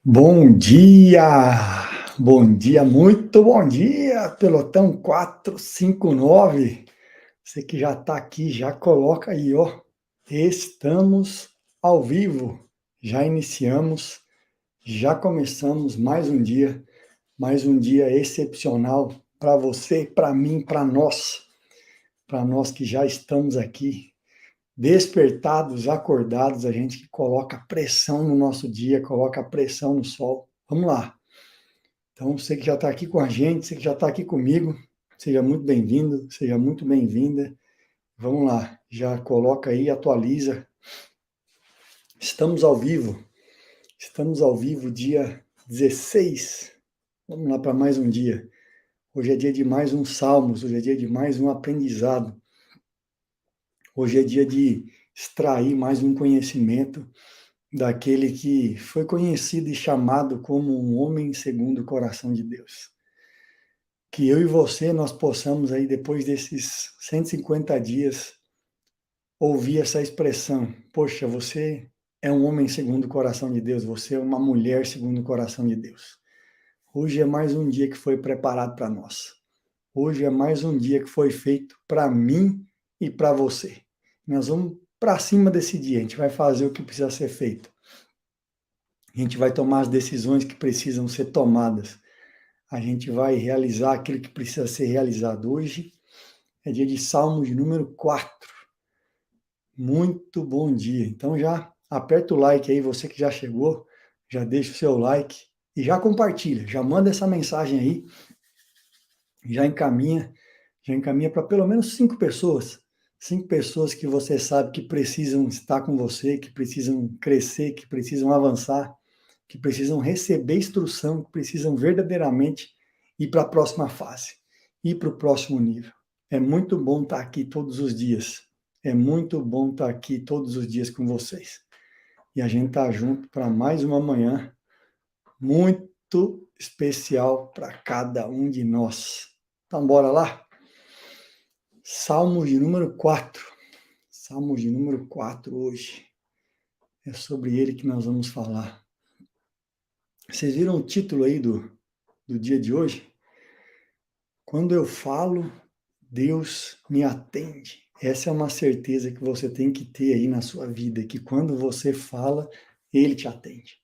Bom dia, muito bom dia, pelotão 459. Você que já está aqui, já coloca aí, ó. Estamos ao vivo, já iniciamos, já começamos mais um dia excepcional para você, para mim, para nós que já estamos aqui despertados, acordados, a gente que coloca pressão no nosso dia, coloca pressão no sol. Vamos lá. Então, você que já está aqui com a gente, você que já está aqui comigo, seja muito bem-vindo, seja muito bem-vinda. Vamos lá, já coloca aí, atualiza. Estamos ao vivo dia 16. Vamos lá para mais um dia. Hoje é dia de mais um Salmos, hoje é dia de mais um aprendizado. Hoje é dia de extrair mais um conhecimento daquele que foi conhecido e chamado como um homem segundo o coração de Deus. Que eu e você, nós possamos aí, depois desses 150 dias, ouvir essa expressão: poxa, você é um homem segundo o coração de Deus, você é uma mulher segundo o coração de Deus. Hoje é mais um dia que foi preparado para nós. Hoje é mais um dia que foi feito para mim e para você. Nós vamos para cima desse dia, a gente vai fazer o que precisa ser feito. A gente vai tomar as decisões que precisam ser tomadas. A gente vai realizar aquilo que precisa ser realizado. Hoje é dia de Salmos número 4. Muito bom dia. Então já aperta o like aí, você que já chegou, já deixa o seu like e já compartilha, já manda essa mensagem aí, já encaminha para pelo menos 5 pessoas que você sabe que precisam estar com você, que precisam crescer, que precisam avançar, que precisam receber instrução, que precisam verdadeiramente ir para a próxima fase, ir para o próximo nível. É muito bom estar aqui todos os dias. É muito bom estar aqui todos os dias com vocês. E a gente está junto para mais uma manhã muito especial para cada um de nós. Então, bora lá? Salmos de número 4. Salmos de número 4 hoje. É sobre ele que nós vamos falar. Vocês viram o título aí do dia de hoje? Quando eu falo, Deus me atende. Essa é uma certeza que você tem que ter aí na sua vida, que quando você fala, Ele te atende.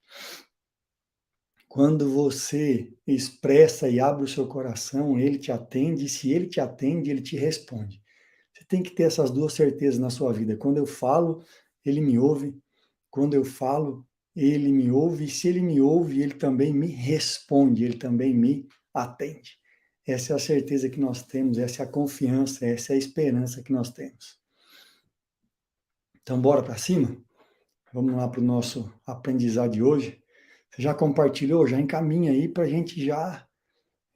Quando você expressa e abre o seu coração, Ele te atende, e se Ele te atende, Ele te responde. Você tem que ter essas duas certezas na sua vida. Quando eu falo, Ele me ouve. Quando eu falo, Ele me ouve. E se Ele me ouve, Ele também me responde, Ele também me atende. Essa é a certeza que nós temos, essa é a confiança, essa é a esperança que nós temos. Então, bora para cima? Vamos lá para o nosso aprendizado de hoje. Você já compartilhou? Já encaminha aí para a gente já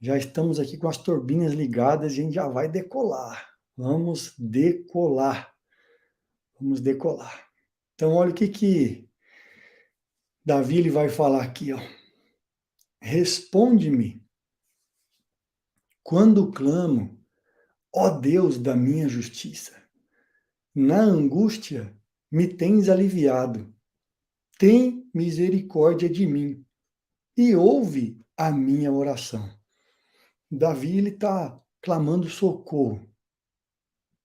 estamos aqui com as turbinas ligadas e a gente já vai decolar. Vamos decolar. Vamos decolar. Então, olha o que Davi ele vai falar aqui, ó. Responde-me quando clamo, ó Deus da minha justiça. Na angústia me tens aliviado. Tem misericórdia de mim e ouve a minha oração. Davi ele está clamando socorro.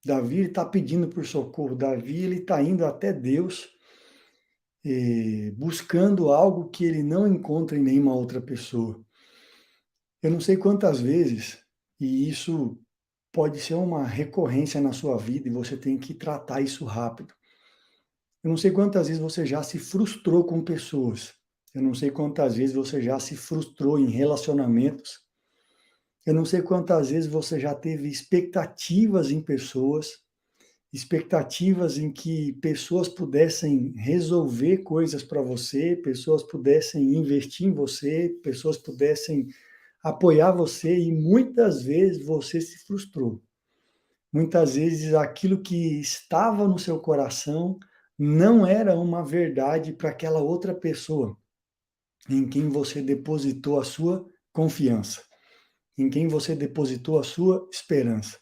Davi está pedindo por socorro. Davi ele está indo até Deus, buscando algo que ele não encontra em nenhuma outra pessoa. Eu não sei quantas vezes, e isso pode ser uma recorrência na sua vida e você tem que tratar isso rápido. Eu não sei quantas vezes você já se frustrou com pessoas. Eu não sei quantas vezes você já se frustrou em relacionamentos. Eu não sei quantas vezes você já teve expectativas em pessoas, expectativas em que pessoas pudessem resolver coisas para você, pessoas pudessem investir em você, pessoas pudessem apoiar você e muitas vezes você se frustrou. Muitas vezes aquilo que estava no seu coração não era uma verdade para aquela outra pessoa em quem você depositou a sua confiança, em quem você depositou a sua esperança.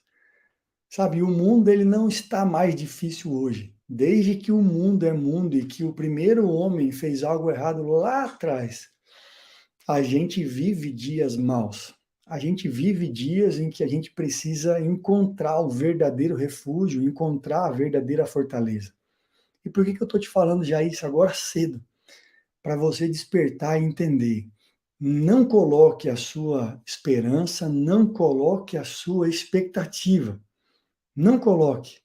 Sabe, o mundo ele não está mais difícil hoje. Desde que o mundo é mundo e que o primeiro homem fez algo errado lá atrás, A gente vive dias maus. A gente vive dias em que a gente precisa encontrar o verdadeiro refúgio, encontrar a verdadeira fortaleza. E por que eu estou te falando já isso agora cedo? Para você despertar e entender. Não coloque a sua esperança, não coloque a sua expectativa. Não coloque.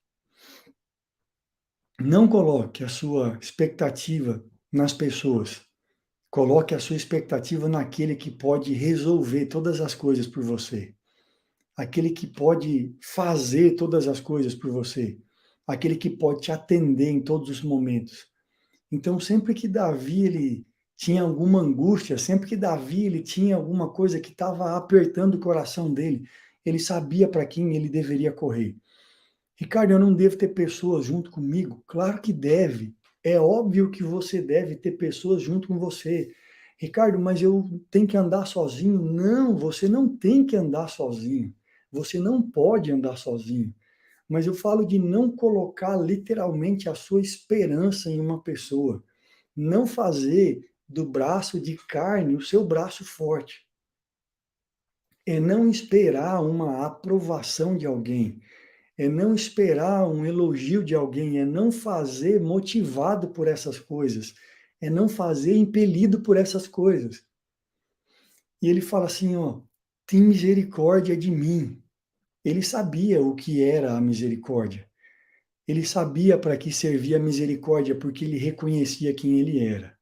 Não coloque a sua expectativa nas pessoas. Coloque a sua expectativa naquele que pode resolver todas as coisas por você. Aquele que pode fazer todas as coisas por você. Aquele que pode te atender em todos os momentos. Então, sempre que Davi ele tinha alguma angústia, sempre que Davi ele tinha alguma coisa que estava apertando o coração dele, ele sabia para quem ele deveria correr. Ricardo, eu não devo ter pessoas junto comigo? Claro que deve. É óbvio que você deve ter pessoas junto com você. Ricardo, mas eu tenho que andar sozinho? Não, você não tem que andar sozinho. Você não pode andar sozinho. Mas eu falo de não colocar literalmente a sua esperança em uma pessoa. Não fazer do braço de carne o seu braço forte. É não esperar uma aprovação de alguém. É não esperar um elogio de alguém. É não fazer motivado por essas coisas. É não fazer impelido por essas coisas. E ele fala assim, ó, tem misericórdia de mim. Ele sabia o que era a misericórdia. Ele sabia para que servia a misericórdia, porque ele reconhecia quem ele era.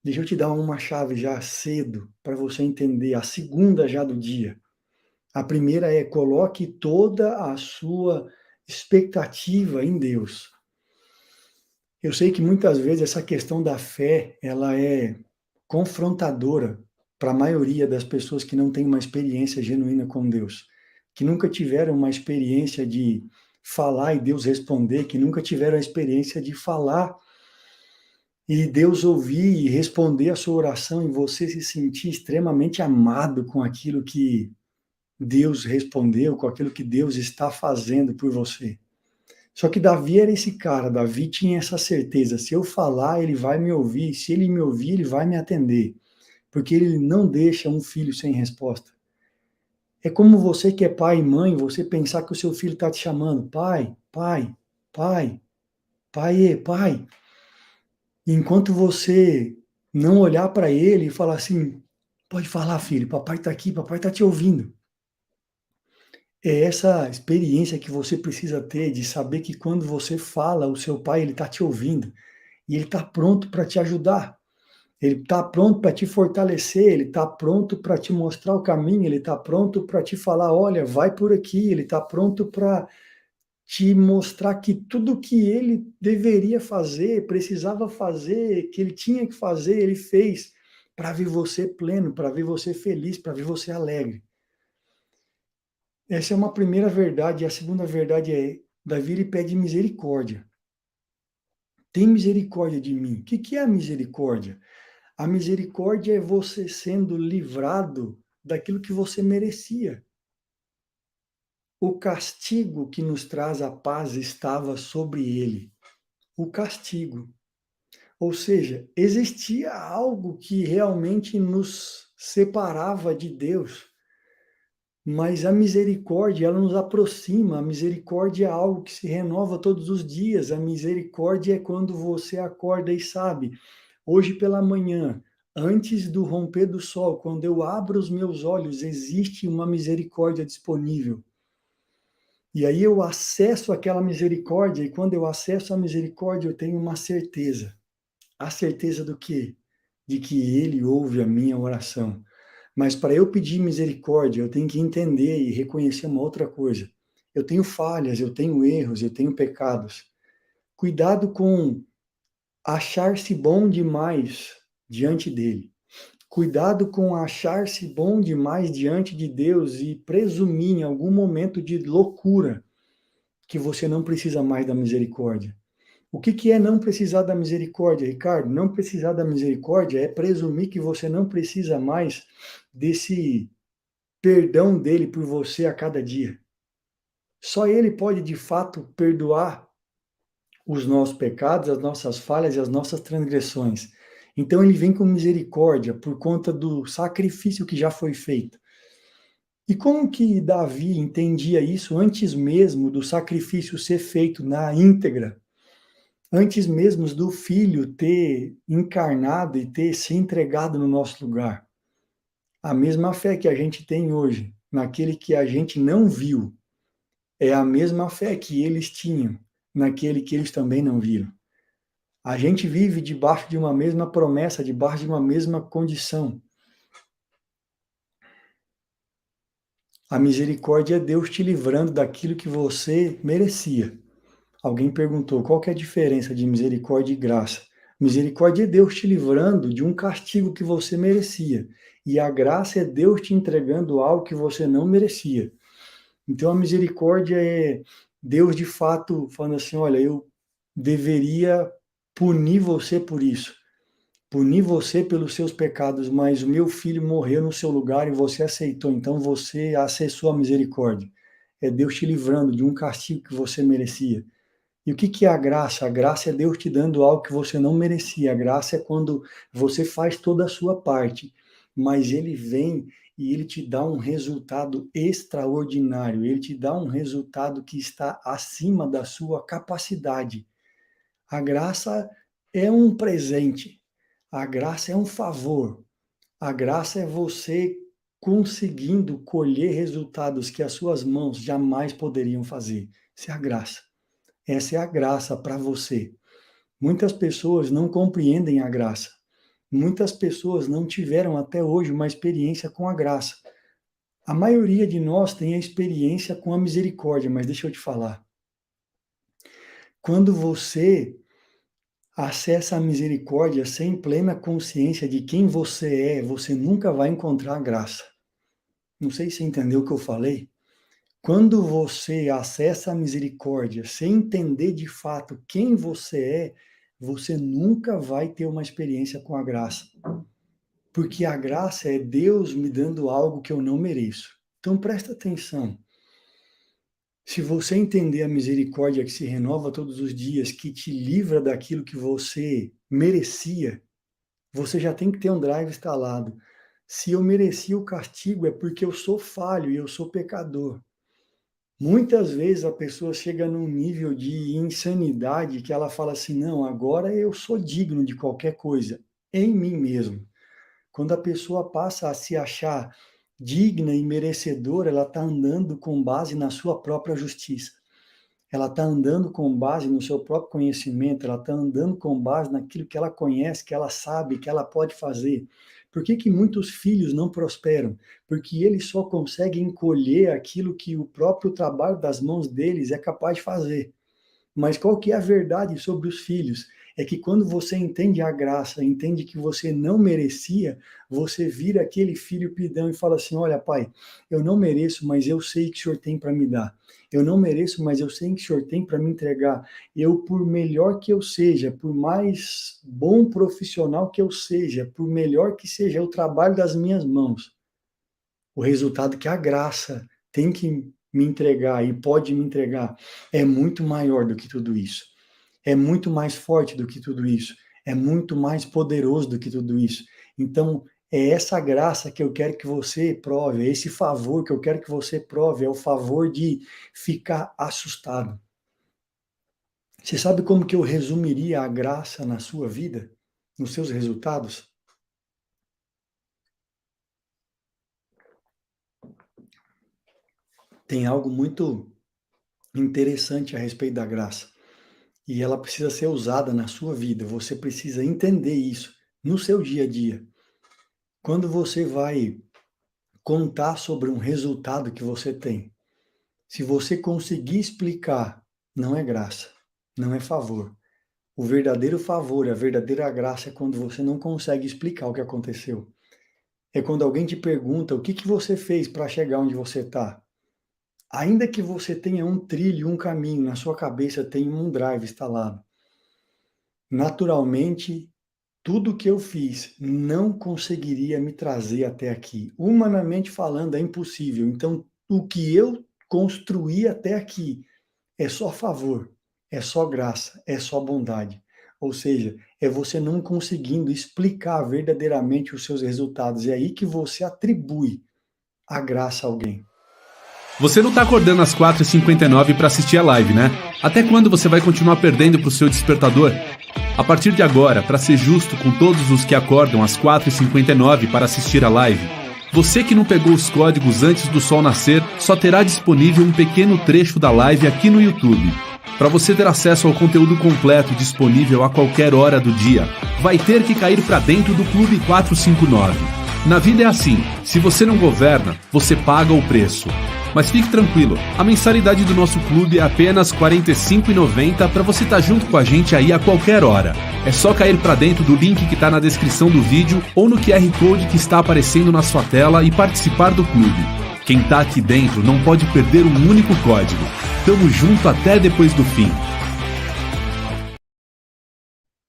Deixa eu te dar uma chave já cedo, para você entender, a segunda já do dia. A primeira é: coloque toda a sua expectativa em Deus. Eu sei que muitas vezes essa questão da fé, ela é confrontadora para a maioria das pessoas que não têm uma experiência genuína com Deus, que nunca tiveram uma experiência de falar e Deus responder, que nunca tiveram a experiência de falar e Deus ouvir e responder a sua oração e você se sentir extremamente amado com aquilo que Deus respondeu, com aquilo que Deus está fazendo por você. Só que Davi era esse cara, Davi tinha essa certeza, se eu falar, ele vai me ouvir, se ele me ouvir, ele vai me atender, porque ele não deixa um filho sem resposta. É como você que é pai e mãe, você pensar que o seu filho está te chamando, pai, pai, pai, pai, pai. Enquanto você não olhar para ele e falar assim, pode falar, filho, papai está aqui, papai está te ouvindo. É essa experiência que você precisa ter de saber que quando você fala, o seu pai ele está te ouvindo e ele está pronto para te ajudar. Ele está pronto para te fortalecer, ele está pronto para te mostrar o caminho, ele está pronto para te falar, olha, vai por aqui, ele está pronto para te mostrar que tudo que ele deveria fazer, precisava fazer, que ele tinha que fazer, ele fez para ver você pleno, para ver você feliz, para ver você alegre. Essa é uma primeira verdade. E a segunda verdade é, Davi ele pede misericórdia. Tem misericórdia de mim. O que é a misericórdia? A misericórdia é você sendo livrado daquilo que você merecia. O castigo que nos traz a paz estava sobre ele. O castigo. Ou seja, existia algo que realmente nos separava de Deus. Mas a misericórdia, ela nos aproxima. A misericórdia é algo que se renova todos os dias. A misericórdia é quando você acorda e sabe, hoje pela manhã, antes do romper do sol, quando eu abro os meus olhos, existe uma misericórdia disponível. E aí eu acesso aquela misericórdia, e quando eu acesso a misericórdia, eu tenho uma certeza. A certeza do quê? De que Ele ouve a minha oração. Mas para eu pedir misericórdia, eu tenho que entender e reconhecer uma outra coisa. Eu tenho falhas, eu tenho erros, eu tenho pecados. Cuidado com achar-se bom demais diante dele. Cuidado com achar-se bom demais diante de Deus e presumir em algum momento de loucura que você não precisa mais da misericórdia. O que é não precisar da misericórdia, Ricardo? Não precisar da misericórdia é presumir que você não precisa mais desse perdão dele por você a cada dia. Só ele pode, de fato, perdoar os nossos pecados, as nossas falhas e as nossas transgressões. Então ele vem com misericórdia por conta do sacrifício que já foi feito. E como que Davi entendia isso antes mesmo do sacrifício ser feito na íntegra? Antes mesmo do Filho ter encarnado e ter se entregado no nosso lugar? A mesma fé que a gente tem hoje, naquele que a gente não viu, é a mesma fé que eles tinham, naquele que eles também não viram. A gente vive debaixo de uma mesma promessa, debaixo de uma mesma condição. A misericórdia é Deus te livrando daquilo que você merecia. Alguém perguntou qual que é a diferença de misericórdia e graça. Misericórdia é Deus te livrando de um castigo que você merecia. E a graça é Deus te entregando algo que você não merecia. Então a misericórdia é Deus de fato falando assim, olha, eu deveria punir você por isso. Punir você pelos seus pecados, mas o meu filho morreu no seu lugar e você aceitou, então você acessou a misericórdia. É Deus te livrando de um castigo que você merecia. E o que é a graça? A graça é Deus te dando algo que você não merecia. A graça é quando você faz toda a sua parte, mas ele vem e ele te dá um resultado extraordinário. Ele te dá um resultado que está acima da sua capacidade. A graça é um presente. A graça é um favor. A graça é você conseguindo colher resultados que as suas mãos jamais poderiam fazer. Isso é a graça. Essa é a graça para você. Muitas pessoas não compreendem a graça. Muitas pessoas não tiveram até hoje uma experiência com a graça. A maioria de nós tem a experiência com a misericórdia, mas deixa eu te falar. Quando você acessa a misericórdia sem plena consciência de quem você é, você nunca vai encontrar a graça. Não sei se você entendeu o que eu falei. Quando você acessa a misericórdia sem entender de fato quem você é, você nunca vai ter uma experiência com a graça. Porque a graça é Deus me dando algo que eu não mereço. Então presta atenção. Se você entender a misericórdia que se renova todos os dias, que te livra daquilo que você merecia, você já tem que ter um drive instalado. Se eu merecia o castigo, é porque eu sou falho e eu sou pecador. Muitas vezes a pessoa chega num nível de insanidade que ela fala assim: não, agora eu sou digno de qualquer coisa, em mim mesmo. Quando a pessoa passa a se achar digna e merecedora, ela está andando com base na sua própria justiça. Ela está andando com base no seu próprio conhecimento, ela está andando com base naquilo que ela conhece, que ela sabe, que ela pode fazer. Por que muitos filhos não prosperam? Porque eles só conseguem colher aquilo que o próprio trabalho das mãos deles é capaz de fazer. Mas qual que é a verdade sobre os filhos? É que quando você entende a graça, entende que você não merecia, você vira aquele filho pidão e fala assim: olha, pai, eu não mereço, mas eu sei que o senhor tem para me dar. Eu não mereço, mas eu sei que o senhor tem para me entregar. Eu, por melhor que eu seja, por mais bom profissional que eu seja, por melhor que seja o trabalho das minhas mãos, o resultado que a graça tem que me entregar e pode me entregar é muito maior do que tudo isso. É muito mais forte do que tudo isso. É muito mais poderoso do que tudo isso. Então, é essa graça que eu quero que você prove, é esse favor que eu quero que você prove, é o favor de ficar assustado. Você sabe como que eu resumiria a graça na sua vida, nos seus resultados? Tem algo muito interessante a respeito da graça. E ela precisa ser usada na sua vida. Você precisa entender isso no seu dia a dia. Quando você vai contar sobre um resultado que você tem, se você conseguir explicar, não é graça, não é favor. O verdadeiro favor, a verdadeira graça é quando você não consegue explicar o que aconteceu. É quando alguém te pergunta o que você fez para chegar onde você está. Ainda que você tenha um trilho, um caminho, na sua cabeça tem um drive instalado. Naturalmente, tudo que eu fiz não conseguiria me trazer até aqui. Humanamente falando, é impossível. Então, o que eu construí até aqui é só favor, é só graça, é só bondade. Ou seja, é você não conseguindo explicar verdadeiramente os seus resultados. É aí que você atribui a graça a alguém. Você não tá acordando às 4h59 para assistir a live, né? Até quando você vai continuar perdendo pro seu despertador? A partir de agora, para ser justo com todos os que acordam às 4h59 para assistir a live, você que não pegou os códigos antes do sol nascer, só terá disponível um pequeno trecho da live aqui no YouTube. Para você ter acesso ao conteúdo completo disponível a qualquer hora do dia, vai ter que cair para dentro do Clube 459. Na vida é assim, se você não governa, você paga o preço. Mas fique tranquilo, a mensalidade do nosso clube é apenas R$ 45,90 para você estar junto com a gente aí a qualquer hora. É só cair para dentro do link que está na descrição do vídeo ou no QR Code que está aparecendo na sua tela e participar do clube. Quem tá aqui dentro não pode perder um único código. Tamo junto até depois do fim.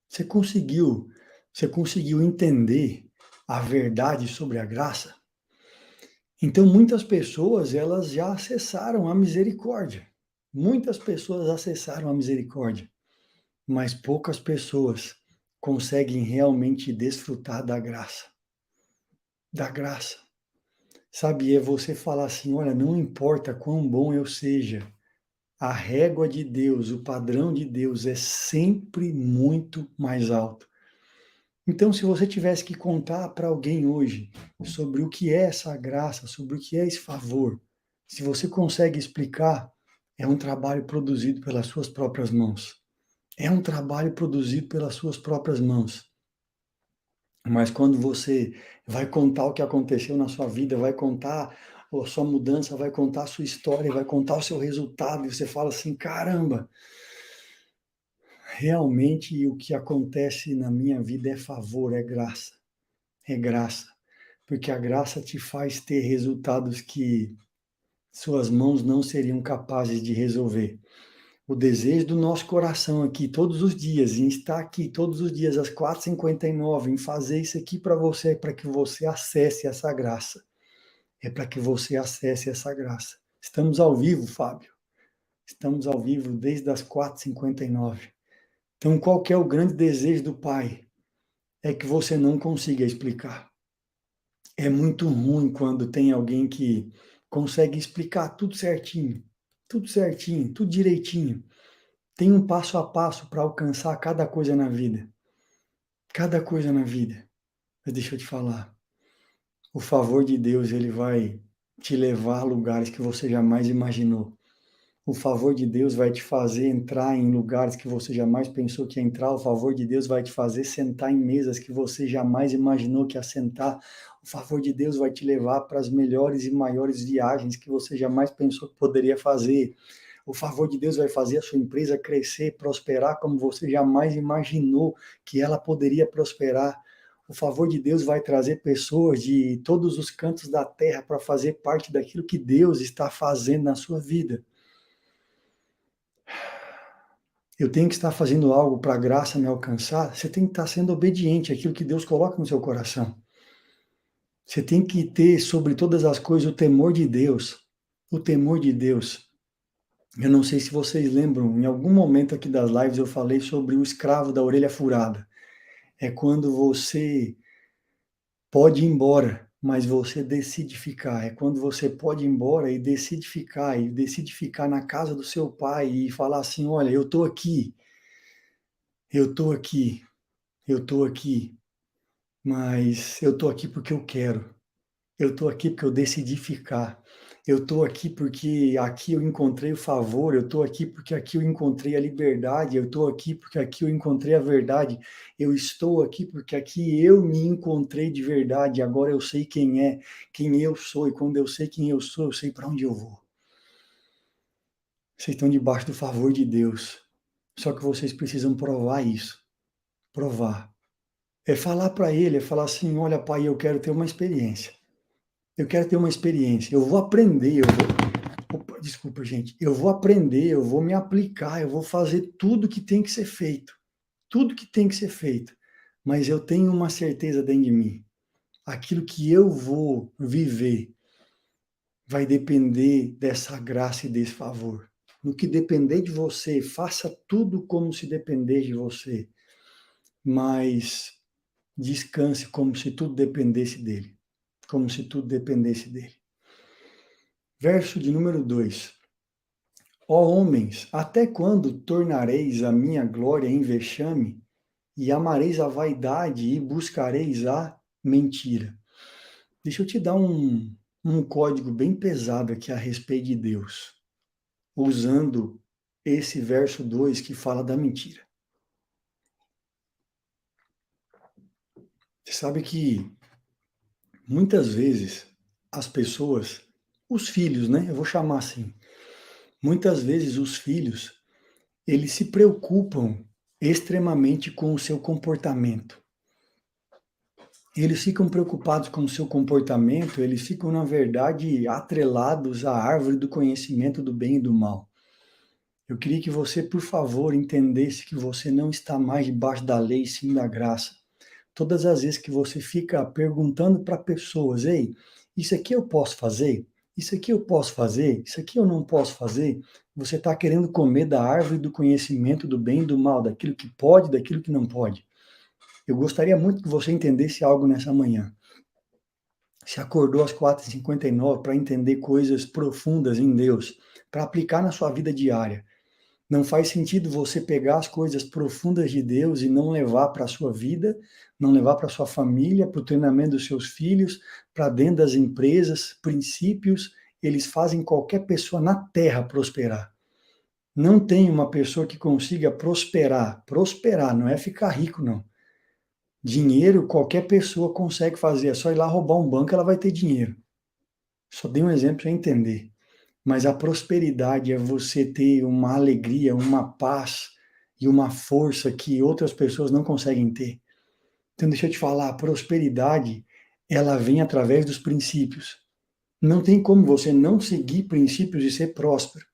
Você conseguiu entender a verdade sobre a graça? Então, muitas pessoas, elas já acessaram a misericórdia. Muitas pessoas acessaram a misericórdia, mas poucas pessoas conseguem realmente desfrutar da graça. Da graça. Sabe, é você falar assim, olha, não importa quão bom eu seja, a régua de Deus, o padrão de Deus é sempre muito mais alto. Então, se você tivesse que contar para alguém hoje sobre o que é essa graça, sobre o que é esse favor, se você consegue explicar, é um trabalho produzido pelas suas próprias mãos. É um trabalho produzido pelas suas próprias mãos. Mas quando você vai contar o que aconteceu na sua vida, vai contar a sua mudança, vai contar a sua história, vai contar o seu resultado, e você fala assim, caramba, realmente o que acontece na minha vida é favor, é graça. É graça. Porque a graça te faz ter resultados que suas mãos não seriam capazes de resolver. O desejo do nosso coração aqui todos os dias, em estar aqui todos os dias às 4h59, em fazer isso aqui para você, é para que você acesse essa graça. É para que você acesse essa graça. Estamos ao vivo, Fábio. Estamos ao vivo desde as 4h59. Então, qual que é o grande desejo do Pai? É que você não consiga explicar. É muito ruim quando tem alguém que consegue explicar tudo certinho, tudo direitinho. Tem um passo a passo para alcançar cada coisa na vida. Cada coisa na vida. Mas deixa eu te falar, o favor de Deus, ele vai te levar a lugares que você jamais imaginou. O favor de Deus vai te fazer entrar em lugares que você jamais pensou que ia entrar. O favor de Deus vai te fazer sentar em mesas que você jamais imaginou que ia sentar. O favor de Deus vai te levar para as melhores e maiores viagens que você jamais pensou que poderia fazer. O favor de Deus vai fazer a sua empresa crescer, prosperar como você jamais imaginou que ela poderia prosperar. O favor de Deus vai trazer pessoas de todos os cantos da terra para fazer parte daquilo que Deus está fazendo na sua vida. Eu tenho que estar fazendo algo para a graça me alcançar, você tem que estar sendo obediente àquilo que Deus coloca no seu coração. Você tem que ter, sobre todas as coisas, o temor de Deus. O temor de Deus. Eu não sei se vocês lembram, em algum momento aqui das lives eu falei sobre o escravo da orelha furada. É quando você pode ir embora, mas você decide ficar. É quando você pode ir embora e decide ficar na casa do seu pai e falar assim, olha, eu estou aqui, eu estou aqui, eu estou aqui, mas eu estou aqui porque eu quero. Eu estou aqui porque eu decidi ficar. Eu estou aqui porque aqui eu encontrei o favor. Eu estou aqui porque aqui eu encontrei a liberdade. Eu estou aqui porque aqui eu encontrei a verdade. Eu estou aqui porque aqui eu me encontrei de verdade. Agora eu sei quem é, quem eu sou. E quando eu sei quem eu sou, eu sei para onde eu vou. Vocês estão debaixo do favor de Deus. Só que vocês precisam provar isso. Provar. É falar para ele, é falar assim, olha, pai, eu quero ter uma experiência. Eu quero ter uma experiência. Eu vou aprender, Opa, desculpa, gente. Eu vou aprender, eu vou me aplicar, eu vou fazer tudo que tem que ser feito. Tudo que tem que ser feito. Mas eu tenho uma certeza dentro de mim. Aquilo que eu vou viver vai depender dessa graça e desse favor. No que depender de você, faça tudo como se depender de você. mas descanse como se tudo dependesse dele. Como se tudo dependesse dele. Verso de número 2. Ó homens, até quando tornareis a minha glória em vexame, e amareis a vaidade e buscareis a mentira? Deixa eu te dar um código bem pesado aqui a respeito de Deus, usando esse verso 2 que fala da mentira. Você sabe que muitas vezes as pessoas, os filhos, né? Eu vou chamar assim. Muitas vezes os filhos, eles se preocupam extremamente com o seu comportamento. Eles ficam preocupados com o seu comportamento, eles ficam, na verdade, atrelados à árvore do conhecimento do bem e do mal. Eu queria que você, por favor, entendesse que você não está mais debaixo da lei, sim da graça. Todas as vezes que você fica perguntando para pessoas, ei, isso aqui eu posso fazer? Isso aqui eu posso fazer? Isso aqui eu não posso fazer? Você está querendo comer da árvore do conhecimento do bem e do mal, daquilo que pode, daquilo que não pode. Eu gostaria muito que você entendesse algo nessa manhã. Se acordou às 4h59 para entender coisas profundas em Deus, para aplicar na sua vida diária. Não faz sentido você pegar as coisas profundas de Deus e não levar para a sua vida, não levar para a sua família, para o treinamento dos seus filhos, para dentro das empresas. Princípios, eles fazem qualquer pessoa na terra prosperar. Não tem uma pessoa que consiga prosperar. Prosperar não é ficar rico, não. Dinheiro, qualquer pessoa consegue fazer. É só ir lá roubar um banco, ela vai ter dinheiro. Só dei um exemplo para entender. Mas a prosperidade é você ter uma alegria, uma paz e uma força que outras pessoas não conseguem ter. Então, deixa eu te falar, a prosperidade, ela vem através dos princípios. Não tem como você não seguir princípios e ser próspero.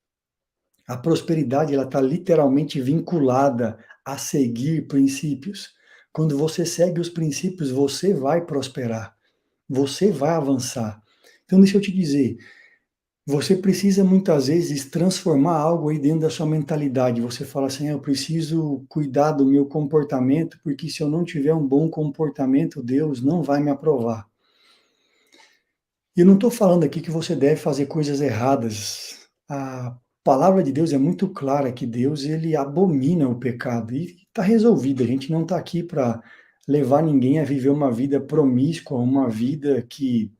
A prosperidade, ela está literalmente vinculada a seguir princípios. Quando você segue os princípios, você vai prosperar. Você vai avançar. Então, deixa eu te dizer, você precisa muitas vezes transformar algo aí dentro da sua mentalidade. Você fala assim, eu preciso cuidar do meu comportamento, porque se eu não tiver um bom comportamento, Deus não vai me aprovar. E eu não estou falando aqui que você deve fazer coisas erradas. A palavra de Deus é muito clara que Deus, ele abomina o pecado. E está resolvido. A gente não está aqui para levar ninguém a viver uma vida promíscua, uma vida que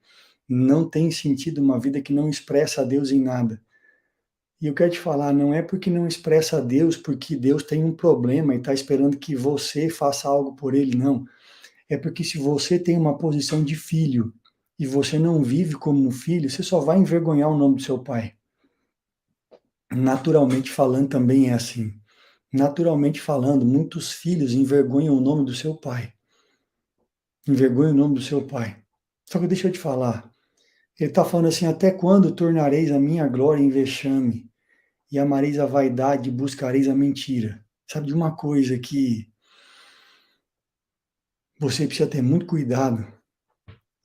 não tem sentido, uma vida que não expressa a Deus em nada. E eu quero te falar, não é porque não expressa a Deus, porque Deus tem um problema e está esperando que você faça algo por ele, não. É porque se você tem uma posição de filho e você não vive como um filho, você só vai envergonhar o nome do seu pai. Naturalmente falando também é assim. Naturalmente falando, muitos filhos envergonham o nome do seu pai. Envergonham o nome do seu pai. Só que deixa eu te falar, ele está falando assim, até quando tornareis a minha glória em vexame? E amareis a vaidade e buscareis a mentira. Sabe de uma coisa que você precisa ter muito cuidado?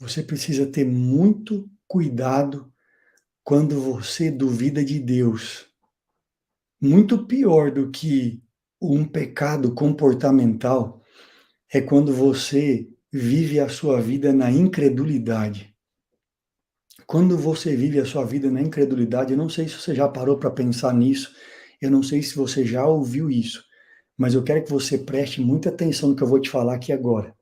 Você precisa ter muito cuidado quando você duvida de Deus. Muito pior do que um pecado comportamental é quando você vive a sua vida na incredulidade. Quando você vive a sua vida na incredulidade, eu não sei se você já parou para pensar nisso, eu não sei se você já ouviu isso, mas eu quero que você preste muita atenção no que eu vou te falar aqui agora.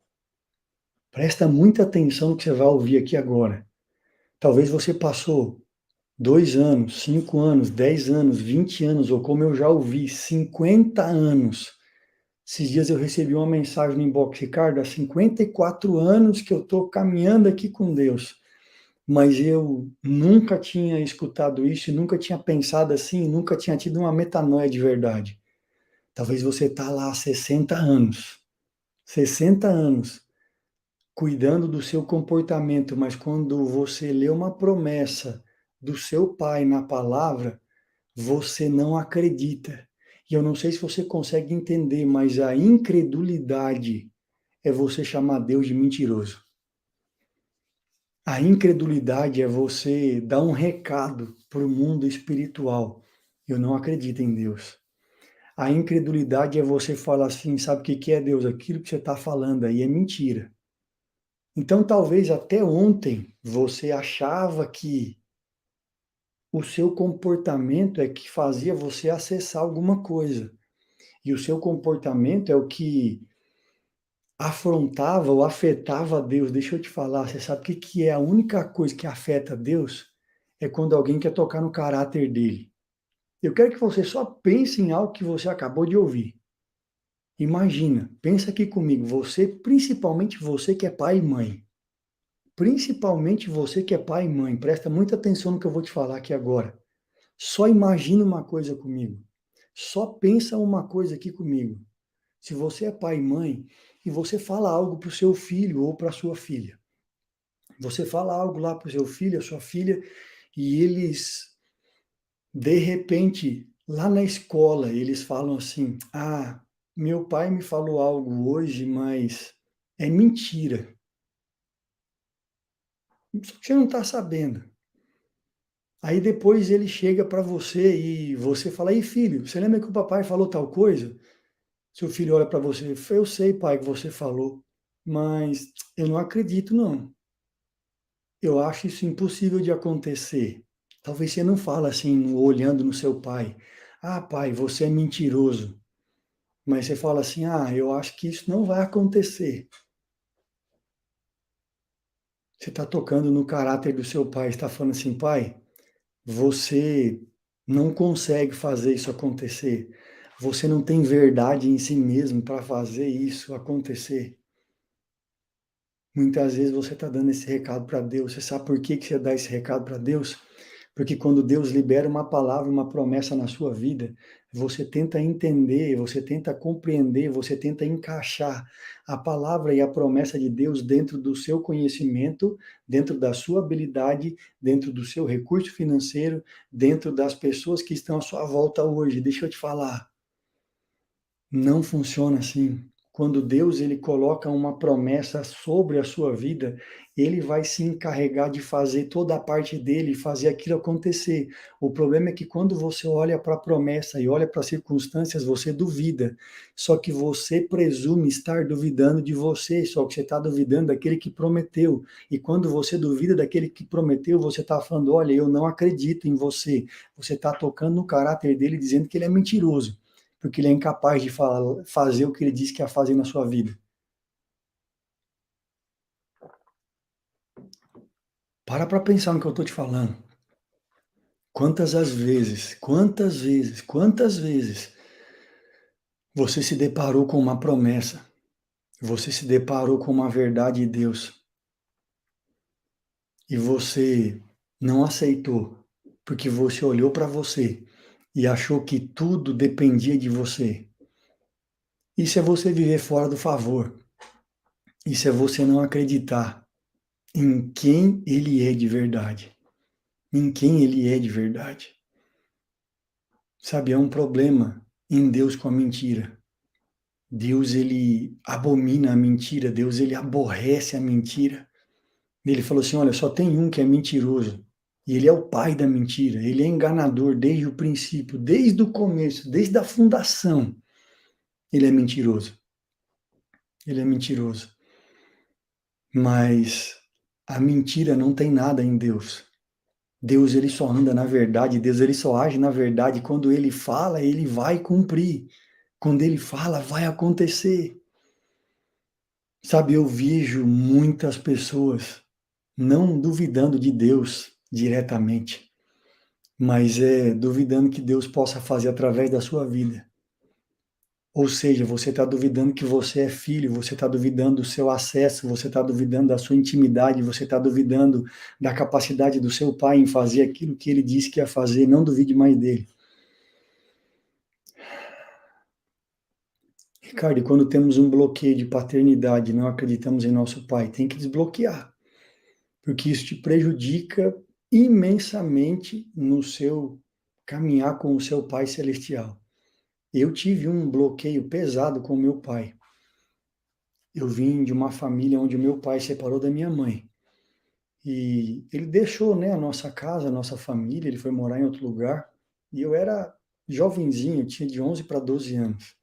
Presta muita atenção no que você vai ouvir aqui agora. Talvez você passou 2 anos, 5 anos, 10 anos, 20 anos, ou como eu já ouvi, 50 anos. Esses dias eu recebi uma mensagem no inbox, Ricardo, há 54 anos que eu estou caminhando aqui com Deus, mas eu nunca tinha escutado isso, nunca tinha pensado assim, nunca tinha tido uma metanoia de verdade. Talvez você está lá há 60 anos, 60 anos, cuidando do seu comportamento, mas quando você lê uma promessa do seu pai na palavra, você não acredita. E eu não sei se você consegue entender, mas a incredulidade é você chamar Deus de mentiroso. A incredulidade é você dar um recado para o mundo espiritual. Eu não acredito em Deus. A incredulidade é você falar assim, sabe o que é, Deus? Aquilo que você está falando aí é mentira. Então, talvez até ontem você achava que o seu comportamento é que fazia você acessar alguma coisa. E o seu comportamento é o que afrontava ou afetava Deus. Deixa eu te falar, você sabe o que é a única coisa que afeta Deus? É quando alguém quer tocar no caráter dele. Eu quero que você só pense em algo que você acabou de ouvir. Imagina, pensa aqui comigo, você, principalmente você que é pai e mãe. Principalmente você que é pai e mãe, presta muita atenção no que eu vou te falar aqui agora. Só imagina uma coisa comigo. Só pensa uma coisa aqui comigo. Se você é pai e mãe e você fala algo para o seu filho ou para a sua filha, você fala algo lá para o seu filho, a sua filha, e eles, de repente, lá na escola, eles falam assim: ah, meu pai me falou algo hoje, mas é mentira. Só que você não está sabendo. Aí depois ele chega para você e você fala: ei, filho, você lembra que o papai falou tal coisa? Seu filho olha para você: eu sei, pai, que você falou, mas eu não acredito, não. Eu acho isso impossível de acontecer. Talvez você não fala assim, olhando no seu pai: ah, pai, você é mentiroso. Mas você fala assim: ah, eu acho que isso não vai acontecer. Você está tocando no caráter do seu pai, está falando assim: pai, você não consegue fazer isso acontecer. Você não tem verdade em si mesmo para fazer isso acontecer. Muitas vezes você está dando esse recado para Deus. Você sabe por que que você dá esse recado para Deus? Porque quando Deus libera uma palavra, uma promessa na sua vida, você tenta entender, você tenta compreender, você tenta encaixar a palavra e a promessa de Deus dentro do seu conhecimento, dentro da sua habilidade, dentro do seu recurso financeiro, dentro das pessoas que estão à sua volta hoje. Deixa eu te falar, não funciona assim. Quando Deus ele coloca uma promessa sobre a sua vida, ele vai se encarregar de fazer toda a parte dele, fazer aquilo acontecer. O problema é que quando você olha para a promessa e olha para as circunstâncias, você duvida. Só que você presume estar duvidando de você, só que você está duvidando daquele que prometeu. E quando você duvida daquele que prometeu, você está falando: olha, eu não acredito em você. Você está tocando no caráter dele, dizendo que ele é mentiroso, porque ele é incapaz de fazer o que ele disse que ia fazer na sua vida. Para pensar no que eu estou te falando. Quantas vezes você se deparou com uma promessa, você se deparou com uma verdade de Deus e você não aceitou, porque você olhou para você e achou que tudo dependia de você. Isso é você viver fora do favor. Isso é você não acreditar em quem ele é de verdade. Em quem ele é de verdade. Sabe, é um problema em Deus com a mentira. Deus, ele abomina a mentira, Deus, ele aborrece a mentira. Ele falou assim: olha, só tem um que é mentiroso, e ele é o pai da mentira, ele é enganador desde o princípio, desde o começo, desde a fundação. Ele é mentiroso. Ele é mentiroso. Mas a mentira não tem nada em Deus. Deus, ele só anda na verdade, Deus, ele só age na verdade. Quando ele fala, ele vai cumprir. Quando ele fala, vai acontecer. Sabe, eu vejo muitas pessoas não duvidando de Deus diretamente, mas duvidando que Deus possa fazer através da sua vida. Ou seja, você está duvidando que você é filho, você está duvidando do seu acesso, você está duvidando da sua intimidade, você está duvidando da capacidade do seu pai em fazer aquilo que ele disse que ia fazer. Não duvide mais dele. Ricardo, quando temos um bloqueio de paternidade, não acreditamos em nosso pai, tem que desbloquear, porque isso te prejudica imensamente no seu caminhar com o seu pai celestial. Eu tive um bloqueio pesado com meu pai. Eu vim de uma família onde o meu pai separou da minha mãe. E ele deixou, né, a nossa casa, a nossa família, ele foi morar em outro lugar. E eu era jovenzinho, eu tinha de 11 para 12 anos.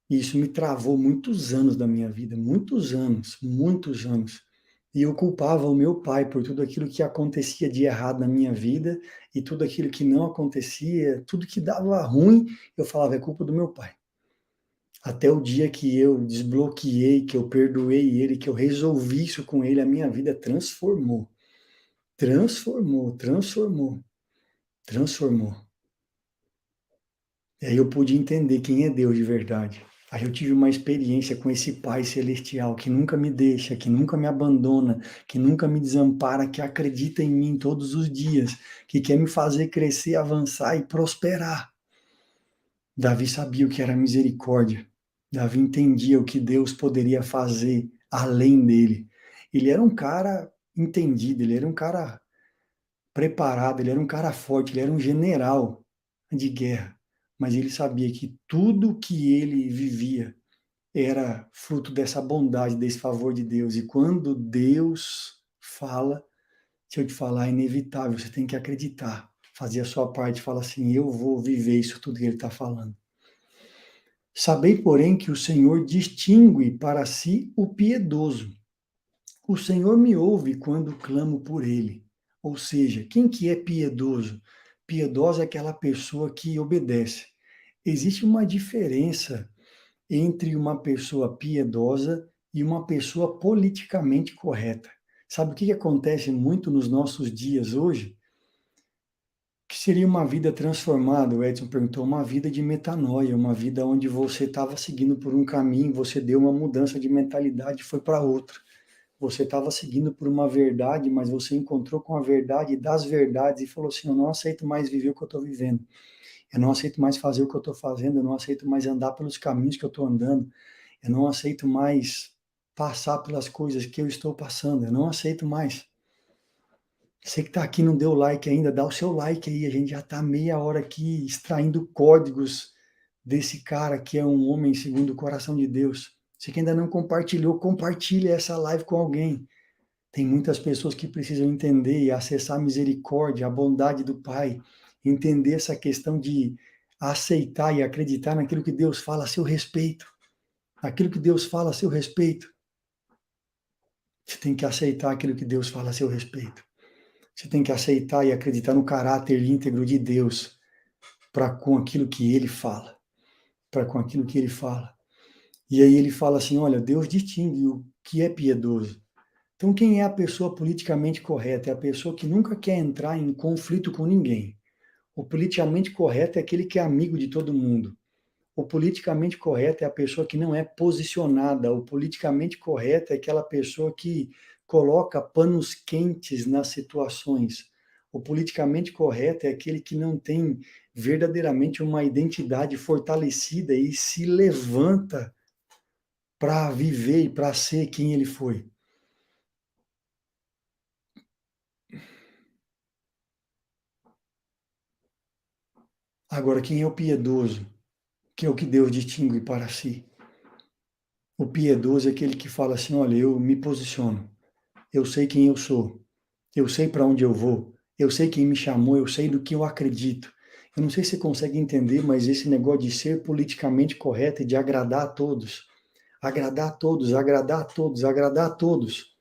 E isso me travou muitos anos da minha vida, muitos anos, muitos anos. E eu culpava o meu pai por tudo aquilo que acontecia de errado na minha vida e tudo aquilo que não acontecia, tudo que dava ruim, eu falava, é culpa do meu pai. Até o dia que eu desbloqueei, que eu perdoei ele, que eu resolvi isso com ele, a minha vida transformou. Transformou, transformou, transformou. E aí eu pude entender quem é Deus de verdade. Aí eu tive uma experiência com esse Pai Celestial que nunca me deixa, que nunca me abandona, que nunca me desampara, que acredita em mim todos os dias, que quer me fazer crescer, avançar e prosperar. Davi sabia o que era misericórdia. Davi entendia o que Deus poderia fazer além dele. Ele era um cara entendido, ele era um cara preparado, ele era um cara forte, ele era um general de guerra. Mas ele sabia que tudo que ele vivia era fruto dessa bondade, desse favor de Deus. E quando Deus fala, se eu te falar, é inevitável, você tem que acreditar, fazer a sua parte, falar assim, eu vou viver isso tudo que ele está falando. Sabei, porém, que o Senhor distingue para si o piedoso. O Senhor me ouve quando clamo por ele. Ou seja, quem que é piedoso? Piedosa é aquela pessoa que obedece. Existe uma diferença entre uma pessoa piedosa e uma pessoa politicamente correta. Sabe o que acontece muito nos nossos dias hoje? Que seria uma vida transformada, o Edson perguntou, uma vida de metanoia, uma vida onde você estava seguindo por um caminho, você deu uma mudança de mentalidade e foi para outro. Você estava seguindo por uma verdade, mas você encontrou com a verdade das verdades e falou assim, eu não aceito mais viver o que eu estou vivendo. Eu não aceito mais fazer o que eu estou fazendo, eu não aceito mais andar pelos caminhos que eu estou andando, eu não aceito mais passar pelas coisas que eu estou passando, eu não aceito mais. Você que está aqui não deu like ainda, dá o seu like aí, a gente já está meia hora aqui extraindo códigos desse cara que é um homem segundo o coração de Deus. Você que ainda não compartilhou, compartilhe essa live com alguém. Tem muitas pessoas que precisam entender e acessar a misericórdia, a bondade do Pai, entender essa questão de aceitar e acreditar naquilo que Deus fala a seu respeito. Aquilo que Deus fala a seu respeito. Você tem que aceitar aquilo que Deus fala a seu respeito. Você tem que aceitar e acreditar no caráter íntegro de Deus para com aquilo que ele fala. Para com aquilo que ele fala. E aí ele fala assim, olha, Deus distingue o que é piedoso. Então, quem é a pessoa politicamente correta? É a pessoa que nunca quer entrar em conflito com ninguém. O politicamente correto é aquele que é amigo de todo mundo. O politicamente correto é a pessoa que não é posicionada. O politicamente correto é aquela pessoa que coloca panos quentes nas situações. O politicamente correto é aquele que não tem verdadeiramente uma identidade fortalecida e se levanta para viver e para ser quem ele foi. Agora, quem é o piedoso? Que é o que Deus distingue para si. O piedoso é aquele que fala assim, olha, eu me posiciono, eu sei quem eu sou, eu sei para onde eu vou, eu sei quem me chamou, eu sei do que eu acredito. Eu não sei se você consegue entender, mas esse negócio de ser politicamente correto e de agradar a todos, agradar a todos, agradar a todos, agradar a todos,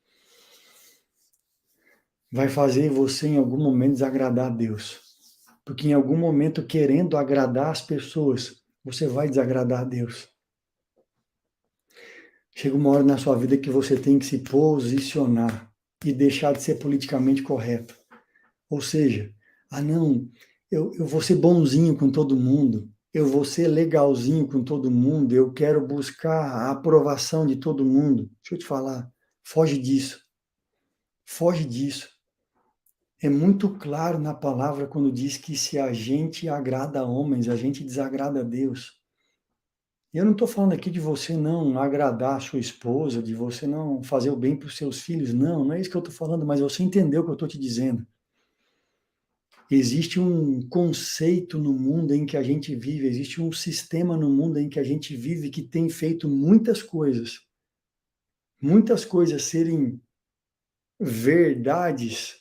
vai fazer você em algum momento desagradar a Deus. Porque em algum momento, querendo agradar as pessoas, você vai desagradar a Deus. Chega uma hora na sua vida que você tem que se posicionar e deixar de ser politicamente correto. Ou seja, não, eu vou ser bonzinho com todo mundo, eu vou ser legalzinho com todo mundo, eu quero buscar a aprovação de todo mundo. Deixa eu te falar, foge disso. Foge disso. É muito claro na palavra quando diz que se a gente agrada a homens, a gente desagrada a Deus. Eu não estou falando aqui de você não agradar a sua esposa, de você não fazer o bem para os seus filhos, não, não é isso que eu estou falando, mas você entendeu o que eu estou te dizendo. Existe um conceito no mundo em que a gente vive, existe um sistema no mundo em que a gente vive que tem feito muitas coisas serem verdades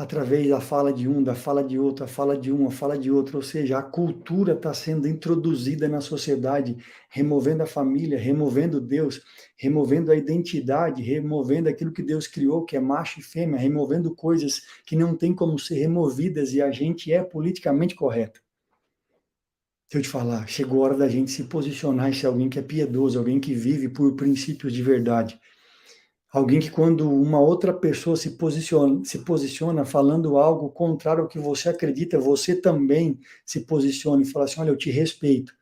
através da fala de um, da fala de outro, a fala de um, a fala de outro, ou seja, a cultura está sendo introduzida na sociedade, removendo a família, removendo Deus, removendo a identidade, removendo aquilo que Deus criou, que é macho e fêmea, removendo coisas que não tem como ser removidas e a gente é politicamente correto. Deixa eu te falar, chegou a hora da gente se posicionar e ser alguém que é piedoso, alguém que vive por princípios de verdade. Alguém que quando uma outra pessoa se posiciona falando algo contrário ao que você acredita, você também se posiciona e fala assim, olha, eu te respeito,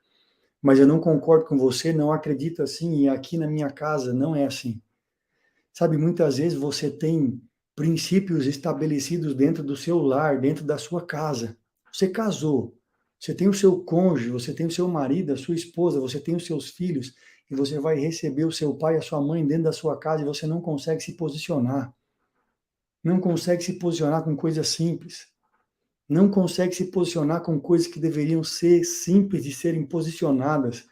mas eu não concordo com você, não acredito assim, e aqui na minha casa não é assim. Sabe, muitas vezes você tem princípios estabelecidos dentro do seu lar, dentro da sua casa. Você casou, você tem o seu cônjuge, você tem o seu marido, a sua esposa, você tem os seus filhos, e você vai receber o seu pai e a sua mãe dentro da sua casa e você não consegue se posicionar. Não consegue se posicionar com coisas simples. Não consegue se posicionar com coisas que deveriam ser simples de serem posicionadas.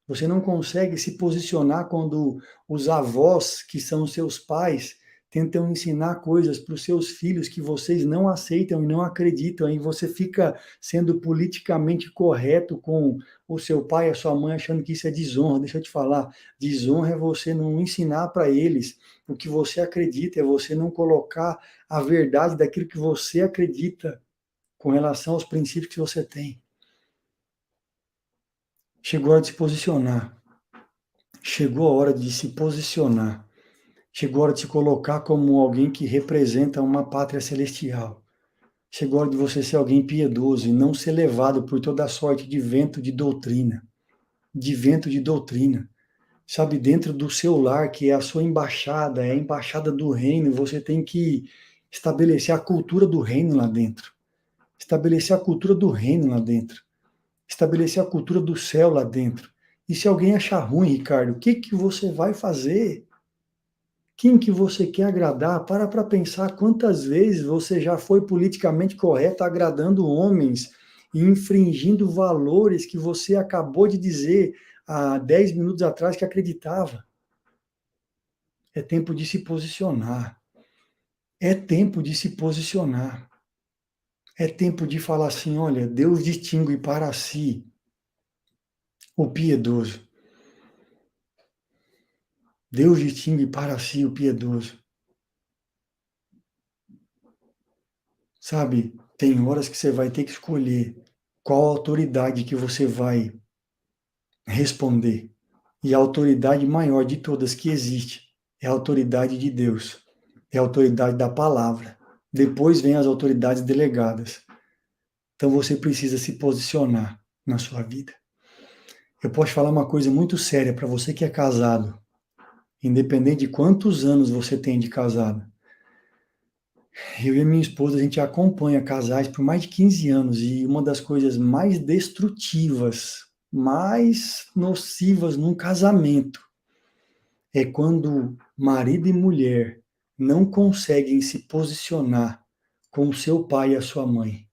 Você não consegue se posicionar quando os avós, que são os seus pais, tentam ensinar coisas para os seus filhos que vocês não aceitam e não acreditam, e você fica sendo politicamente correto com o seu pai e a sua mãe, achando que isso é desonra. Deixa eu te falar, desonra é você não ensinar para eles o que você acredita, é você não colocar a verdade daquilo que você acredita com relação aos princípios que você tem. Chegou a hora de se posicionar. Chegou a hora de se posicionar. Chegou a hora de se colocar como alguém que representa uma pátria celestial. Chegou a hora de você ser alguém piedoso e não ser levado por toda sorte de vento de doutrina. De vento de doutrina. Sabe, dentro do seu lar, que é a sua embaixada, é a embaixada do reino, você tem que estabelecer a cultura do reino lá dentro. Estabelecer a cultura do reino lá dentro. Estabelecer a cultura do céu lá dentro. E se alguém achar ruim, Ricardo, o que você vai fazer? Quem que você quer agradar? Para pensar quantas vezes você já foi politicamente correto agradando homens e infringindo valores que você acabou de dizer há 10 minutos atrás que acreditava. É tempo de se posicionar. É tempo de se posicionar. É tempo de falar assim, olha, Deus distingue para si o piedoso. Deus distingue para si o piedoso. Sabe, tem horas que você vai ter que escolher qual autoridade que você vai responder. E a autoridade maior de todas que existe é a autoridade de Deus, é a autoridade da palavra. Depois vem as autoridades delegadas. Então você precisa se posicionar na sua vida. Eu posso falar uma coisa muito séria para você que é casado, independente de quantos anos você tem de casado. Eu e minha esposa, a gente acompanha casais por mais de 15 anos e uma das coisas mais destrutivas, mais nocivas num casamento é quando marido e mulher não conseguem se posicionar com o seu pai e a sua mãe.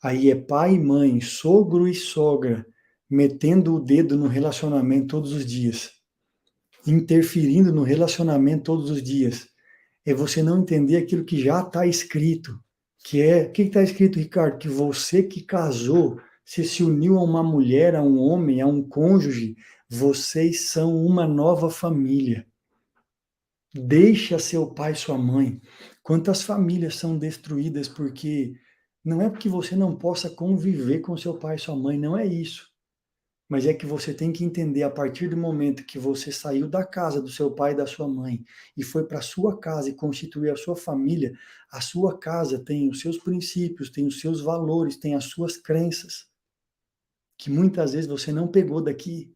Aí é pai e mãe, sogro e sogra, metendo o dedo no relacionamento todos os dias, interferindo no relacionamento todos os dias. É você não entender aquilo que já está escrito, que é, o que está escrito, Ricardo? Que você que casou, você se uniu a uma mulher, a um homem, a um cônjuge, vocês são uma nova família. Deixa seu pai e sua mãe. Quantas famílias são destruídas porque não é porque você não possa conviver com seu pai e sua mãe, não é isso. Mas é que você tem que entender, a partir do momento que você saiu da casa do seu pai e da sua mãe e foi para a sua casa e constituir a sua família, a sua casa tem os seus princípios, tem os seus valores, tem as suas crenças, que muitas vezes você não pegou daqui,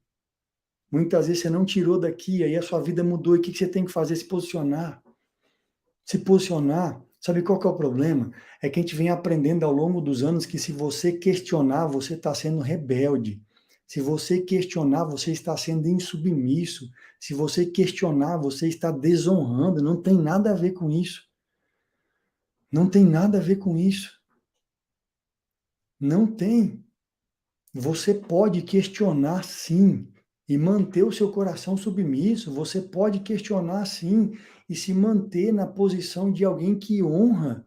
muitas vezes você não tirou daqui, aí a sua vida mudou, e o que você tem que fazer? Se posicionar. Se posicionar. Sabe qual que é o problema? É que a gente vem aprendendo ao longo dos anos que se você questionar, você está sendo rebelde. Se você questionar, você está sendo insubmisso. Se você questionar, você está desonrando. Não tem nada a ver com isso. Não tem nada a ver com isso. Não tem. Você pode questionar sim e manter o seu coração submisso. Você pode questionar sim e se manter na posição de alguém que honra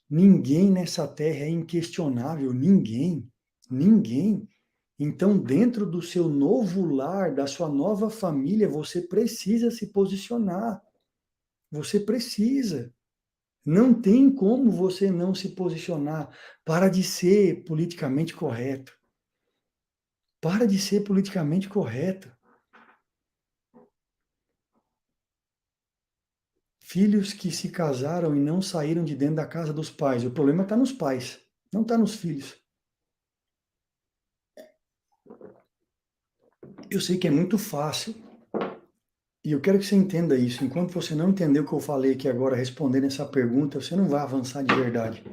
Ninguém nessa terra é inquestionável, ninguém, ninguém. Então, dentro do seu novo lar, da sua nova família, você precisa se posicionar. Você precisa. Não tem como você não se posicionar. Para de ser politicamente correto. Para de ser politicamente correto. Filhos que se casaram e não saíram de dentro da casa dos pais. O problema está nos pais, não está nos filhos. Eu sei que é muito fácil, e eu quero que você entenda isso. Enquanto você não entender o que eu falei aqui agora, respondendo essa pergunta, você não vai avançar de verdade.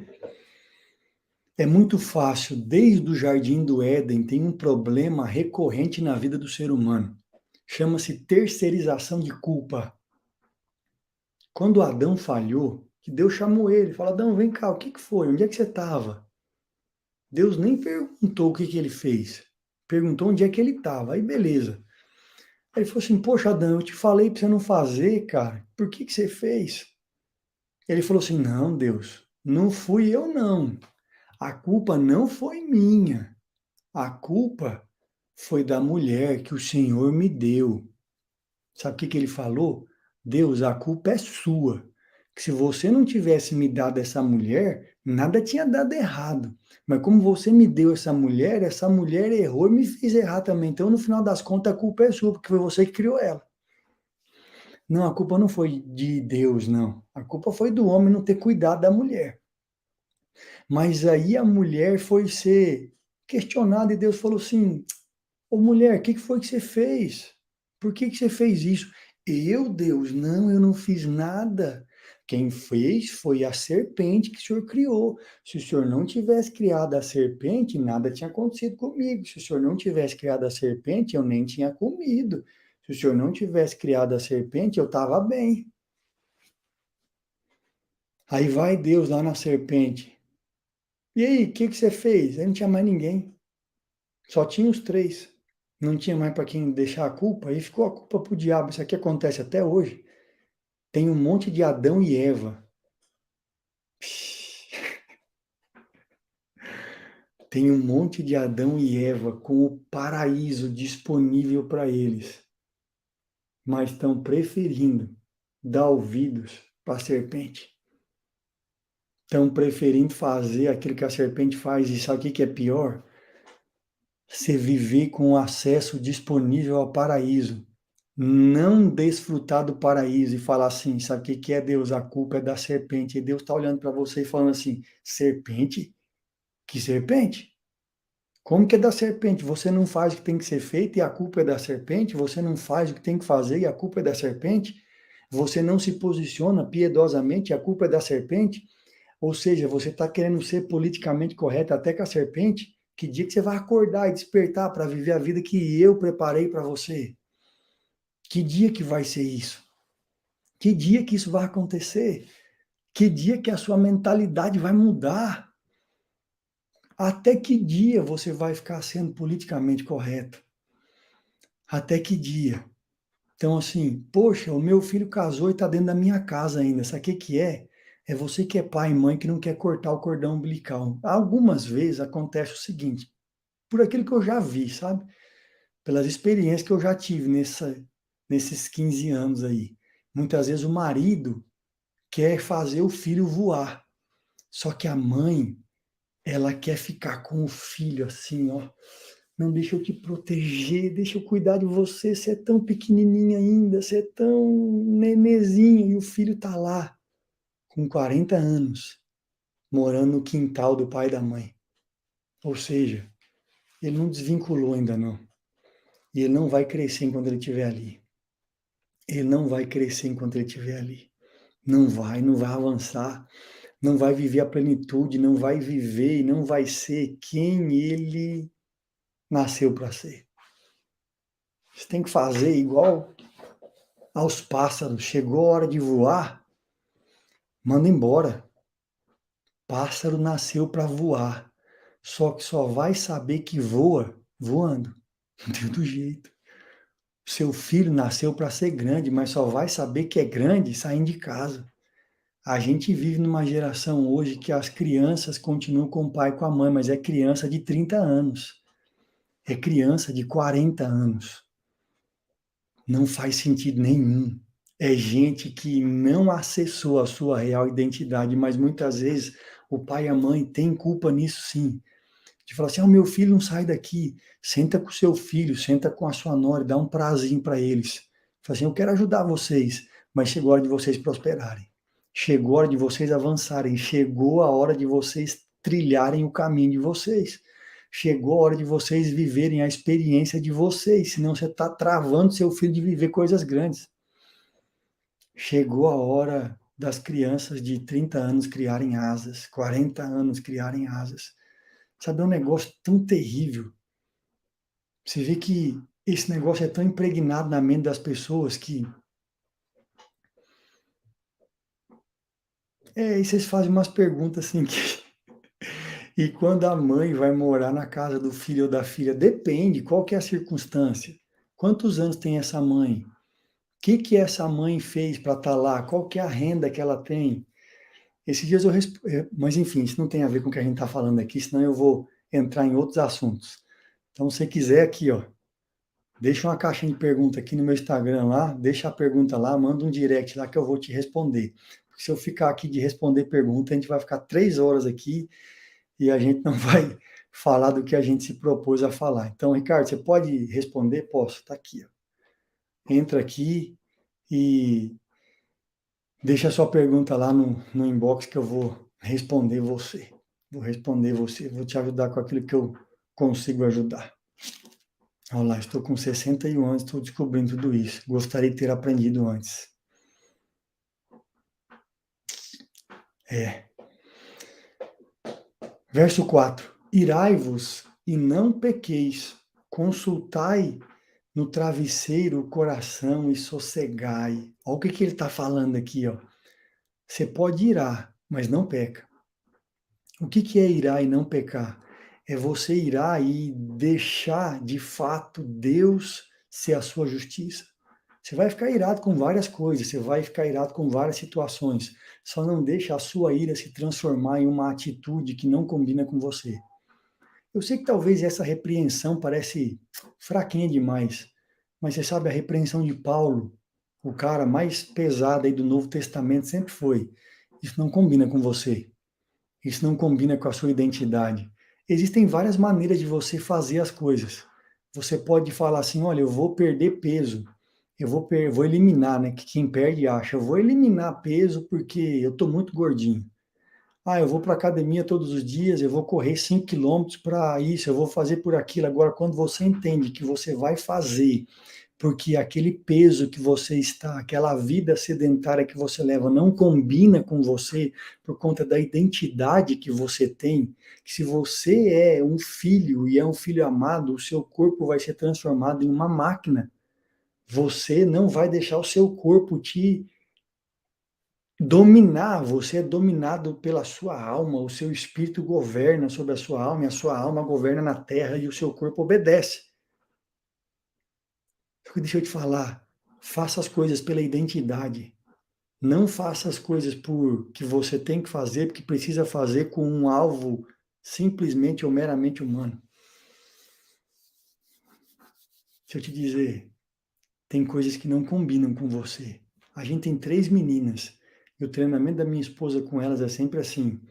É muito fácil, desde o Jardim do Éden, tem um problema recorrente na vida do ser humano. Chama-se terceirização de culpa. Quando Adão falhou, que Deus chamou ele, falou: Adão, vem cá, o que foi? Onde é que você estava? Deus nem perguntou o que ele fez. Perguntou onde é que ele estava. Aí, beleza. Aí ele falou assim: poxa, Adão, eu te falei para você não fazer, cara. Por que você fez? Ele falou assim: não, Deus, não fui eu, não. A culpa não foi minha. A culpa foi da mulher que o Senhor me deu. Sabe o que ele falou? Deus, a culpa é sua. Que se você não tivesse me dado essa mulher, nada tinha dado errado. Mas como você me deu essa mulher errou e me fez errar também. Então, no final das contas, a culpa é sua, porque foi você que criou ela. Não, a culpa não foi de Deus, não. A culpa foi do homem não ter cuidado da mulher. Mas aí a mulher foi ser questionada e Deus falou assim: ô mulher, o que foi que você fez? Por que você fez isso? Eu, Deus, não, eu não fiz nada. Quem fez foi a serpente que o Senhor criou. Se o Senhor não tivesse criado a serpente, nada tinha acontecido comigo. Se o Senhor não tivesse criado a serpente, eu nem tinha comido. Se o Senhor não tivesse criado a serpente, eu estava bem. Aí vai Deus lá na serpente. E aí, o que você fez? Aí não tinha mais ninguém. Só tinha os três. Não tinha mais para quem deixar a culpa, aí ficou a culpa para o diabo. Isso aqui acontece até hoje. Tem um monte de Adão e Eva. Tem um monte de Adão e Eva com o paraíso disponível para eles, mas estão preferindo dar ouvidos para a serpente. Estão preferindo fazer aquilo que a serpente faz. E sabe o que é pior? Você viver com acesso disponível ao paraíso. Não desfrutar do paraíso e falar assim, sabe o que é, Deus? A culpa é da serpente. E Deus está olhando para você e falando assim: serpente? Que serpente? Como que é da serpente? Você não faz o que tem que ser feito e a culpa é da serpente? Você não faz o que tem que fazer e a culpa é da serpente? Você não se posiciona piedosamente e a culpa é da serpente? Ou seja, você está querendo ser politicamente correto até com a serpente? Que dia que você vai acordar e despertar para viver a vida que eu preparei para você? Que dia que vai ser isso? Que dia que isso vai acontecer? Que dia que a sua mentalidade vai mudar? Até que dia você vai ficar sendo politicamente correto? Até que dia? Então, assim, poxa, o meu filho casou e está dentro da minha casa ainda. Sabe o que que é? É você que é pai e mãe que não quer cortar o cordão umbilical. Algumas vezes acontece o seguinte, por aquilo que eu já vi, sabe? Pelas experiências que eu já tive nesses 15 anos aí. Muitas vezes o marido quer fazer o filho voar. Só que a mãe, ela quer ficar com o filho assim, ó. Não, deixa eu te proteger, deixa eu cuidar de você. Você é tão pequenininho ainda, você é tão nenezinho. E o filho tá lá, com 40 anos, morando no quintal do pai e da mãe. Ou seja, ele não desvinculou ainda não. E ele não vai crescer enquanto ele estiver ali. Ele não vai crescer enquanto ele estiver ali. Não vai avançar, não vai viver a plenitude, não vai viver e não vai ser quem ele nasceu para ser. Você tem que fazer igual aos pássaros. Chegou a hora de voar, manda embora. Pássaro nasceu para voar. Só que só vai saber que voa voando. Não tem outro jeito. Seu filho nasceu para ser grande, mas só vai saber que é grande saindo de casa. A gente vive numa geração hoje que as crianças continuam com o pai e com a mãe, mas é criança de 30 anos, é criança de 40 anos. Não faz sentido nenhum. É gente que não acessou a sua real identidade, mas muitas vezes o pai e a mãe têm culpa nisso sim. De falar assim, meu filho não sai daqui, senta com o seu filho, senta com a sua nora, dá um prazinho para eles. Fala assim, eu quero ajudar vocês, mas chegou a hora de vocês prosperarem. Chegou a hora de vocês avançarem, chegou a hora de vocês trilharem o caminho de vocês. Chegou a hora de vocês viverem a experiência de vocês, senão você está travando seu filho de viver coisas grandes. Chegou a hora das crianças de 30 anos criarem asas, 40 anos criarem asas. Sabe, é um negócio tão terrível. Você vê que esse negócio é tão impregnado na mente das pessoas que... e vocês fazem umas perguntas assim que... E quando a mãe vai morar na casa do filho ou da filha, depende, qual que é a circunstância? Quantos anos tem essa mãe? O que essa mãe fez para estar lá? Qual que é a renda que ela tem? Esses dias mas enfim, isso não tem a ver com o que a gente está falando aqui, senão eu vou entrar em outros assuntos. Então, se você quiser aqui, ó, deixa uma caixinha de pergunta aqui no meu Instagram lá, deixa a pergunta lá, manda um direct lá que eu vou te responder. Porque se eu ficar aqui de responder pergunta, a gente vai ficar 3 horas aqui e a gente não vai falar do que a gente se propôs a falar. Então, Ricardo, você pode responder? Posso, tá aqui, ó. Entra aqui e deixa a sua pergunta lá no inbox que eu vou responder você. Vou responder você, vou te ajudar com aquilo que eu consigo ajudar. Olha lá, estou com 61 anos, estou descobrindo tudo isso. Gostaria de ter aprendido antes. Verso 4. Irai-vos e não pequeis. Consultai no travesseiro o coração e sossegai. Olha o que ele está falando aqui, ó. Você pode irar, mas não peca. O que é irar e não pecar? É você irar e deixar, de fato, Deus ser a sua justiça. Você vai ficar irado com várias coisas, você vai ficar irado com várias situações. Só não deixa a sua ira se transformar em uma atitude que não combina com você. Eu sei que talvez essa repreensão parece fraquinha demais, mas você sabe, a repreensão de Paulo, o cara mais pesado aí do Novo Testamento, sempre foi: isso não combina com você. Isso não combina com a sua identidade. Existem várias maneiras de você fazer as coisas. Você pode falar assim, olha, eu vou perder peso, eu vou eliminar, né? Que quem perde acha, eu vou eliminar peso porque eu estou muito gordinho. Eu vou para a academia todos os dias, eu vou correr 5 quilômetros para isso, eu vou fazer por aquilo. Agora, quando você entende que você vai fazer porque aquele peso que você está, aquela vida sedentária que você leva não combina com você por conta da identidade que você tem, que se você é um filho e é um filho amado, o seu corpo vai ser transformado em uma máquina. Você não vai deixar o seu corpo te dominar, você é dominado pela sua alma, o seu espírito governa sobre a sua alma, e a sua alma governa na terra e o seu corpo obedece. Deixa eu te falar, faça as coisas pela identidade. Não faça as coisas por que você tem que fazer, porque precisa fazer com um alvo simplesmente ou meramente humano. Deixa eu te dizer, tem coisas que não combinam com você. A gente tem 3 meninas, e o treinamento da minha esposa com elas é sempre assim: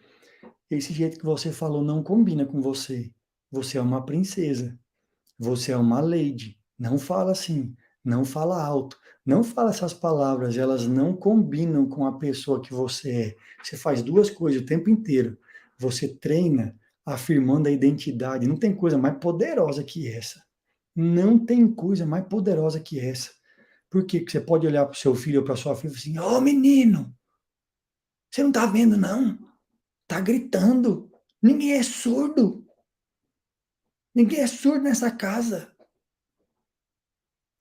esse jeito que você falou não combina com você. Você é uma princesa. Você é uma lady. Não fala assim. Não fala alto. Não fala essas palavras. Elas não combinam com a pessoa que você é. Você faz 2 coisas o tempo inteiro. Você treina afirmando a identidade. Não tem coisa mais poderosa que essa. Não tem coisa mais poderosa que essa. Por quê? Porque você pode olhar para o seu filho ou para sua filha e falar assim: ô menino, você não está vendo não? Tá gritando. Ninguém é surdo. Ninguém é surdo nessa casa.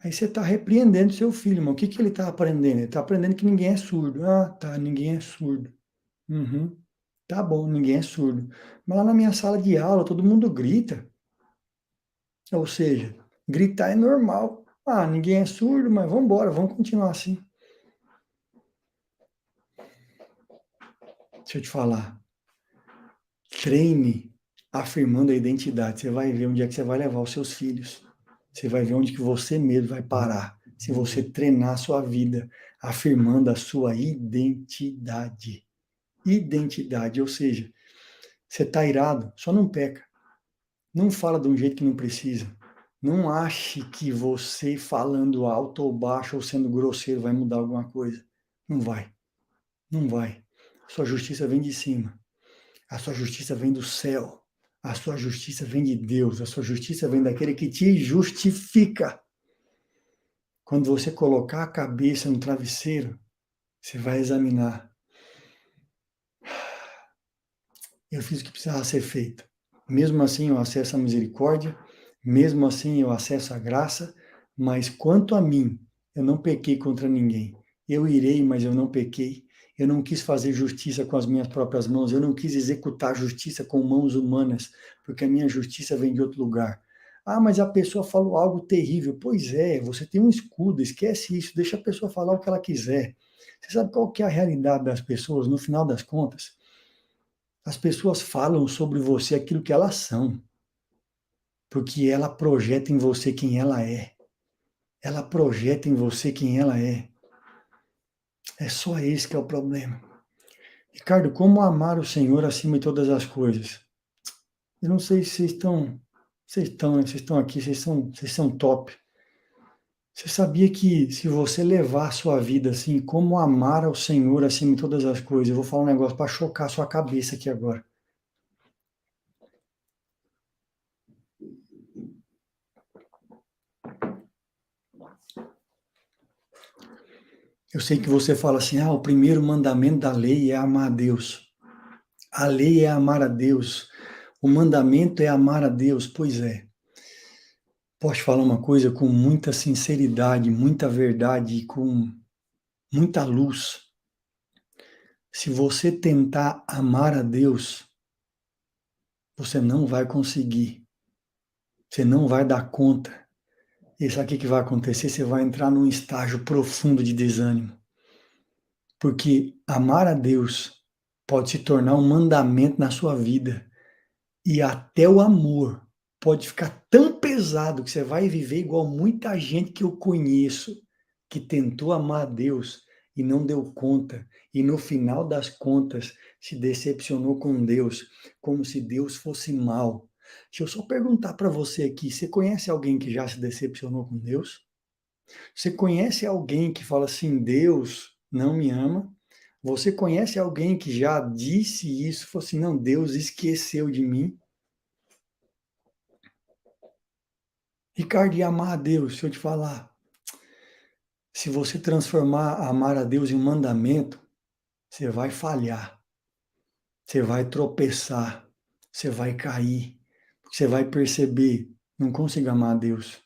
Aí você está repreendendo seu filho, mas o que ele está aprendendo? Ele está aprendendo que ninguém é surdo. Ah, tá, ninguém é surdo. Uhum. Tá bom, ninguém é surdo. Mas lá na minha sala de aula, todo mundo grita. Ou seja, gritar é normal. Ah, ninguém é surdo, mas vamos embora, vamos continuar assim. Deixa eu te falar. Treine afirmando a identidade. Você vai ver onde é que você vai levar os seus filhos. Você vai ver onde que você mesmo vai parar. Se você treinar a sua vida afirmando a sua identidade. Identidade, ou seja, você está irado, só não peca. Não fala de um jeito que não precisa. Não ache que você falando alto ou baixo ou sendo grosseiro vai mudar alguma coisa. Não vai. Não vai. Sua justiça vem de cima. A sua justiça vem do céu. A sua justiça vem de Deus. A sua justiça vem daquele que te justifica. Quando você colocar a cabeça no travesseiro, você vai examinar. Eu fiz o que precisava ser feito. Mesmo assim, eu acesso a misericórdia. Mesmo assim, eu acesso a graça. Mas quanto a mim, eu não pequei contra ninguém. Eu irei, mas eu não pequei. Eu não quis fazer justiça com as minhas próprias mãos. Eu não quis executar justiça com mãos humanas, porque a minha justiça vem de outro lugar. Ah, mas a pessoa falou algo terrível. Pois é, você tem um escudo, esquece isso, deixa a pessoa falar o que ela quiser. Você sabe qual que é a realidade das pessoas, no final das contas? As pessoas falam sobre você aquilo que elas são, porque ela projeta em você quem ela é. Ela projeta em você quem ela é. É só esse que é o problema. Ricardo, como amar o Senhor acima de todas as coisas? Eu não sei se vocês estão aqui, vocês são top. Você sabia que se você levar a sua vida assim, como amar ao Senhor acima de todas as coisas, eu vou falar um negócio para chocar a sua cabeça aqui agora. Eu sei que você fala assim, o primeiro mandamento da lei é amar a Deus. A lei é amar a Deus. O mandamento é amar a Deus. Pois é. Posso falar uma coisa com muita sinceridade, muita verdade e com muita luz. Se você tentar amar a Deus, você não vai conseguir. Você não vai dar conta. E sabe o que vai acontecer? Você vai entrar num estágio profundo de desânimo. Porque amar a Deus pode se tornar um mandamento na sua vida. E até o amor pode ficar tão pesado que você vai viver igual muita gente que eu conheço, que tentou amar a Deus e não deu conta. E no final das contas se decepcionou com Deus, como se Deus fosse mal. Deixa eu só perguntar para você aqui, você conhece alguém que já se decepcionou com Deus? Você conhece alguém que fala assim, Deus não me ama? Você conhece alguém que já disse isso, falou assim, não, Deus esqueceu de mim? Ricardo, e amar a Deus, deixa eu te falar. Se você transformar amar a Deus em um mandamento, você vai falhar. Você vai tropeçar. Você vai cair. Você vai perceber, não consigo amar a Deus.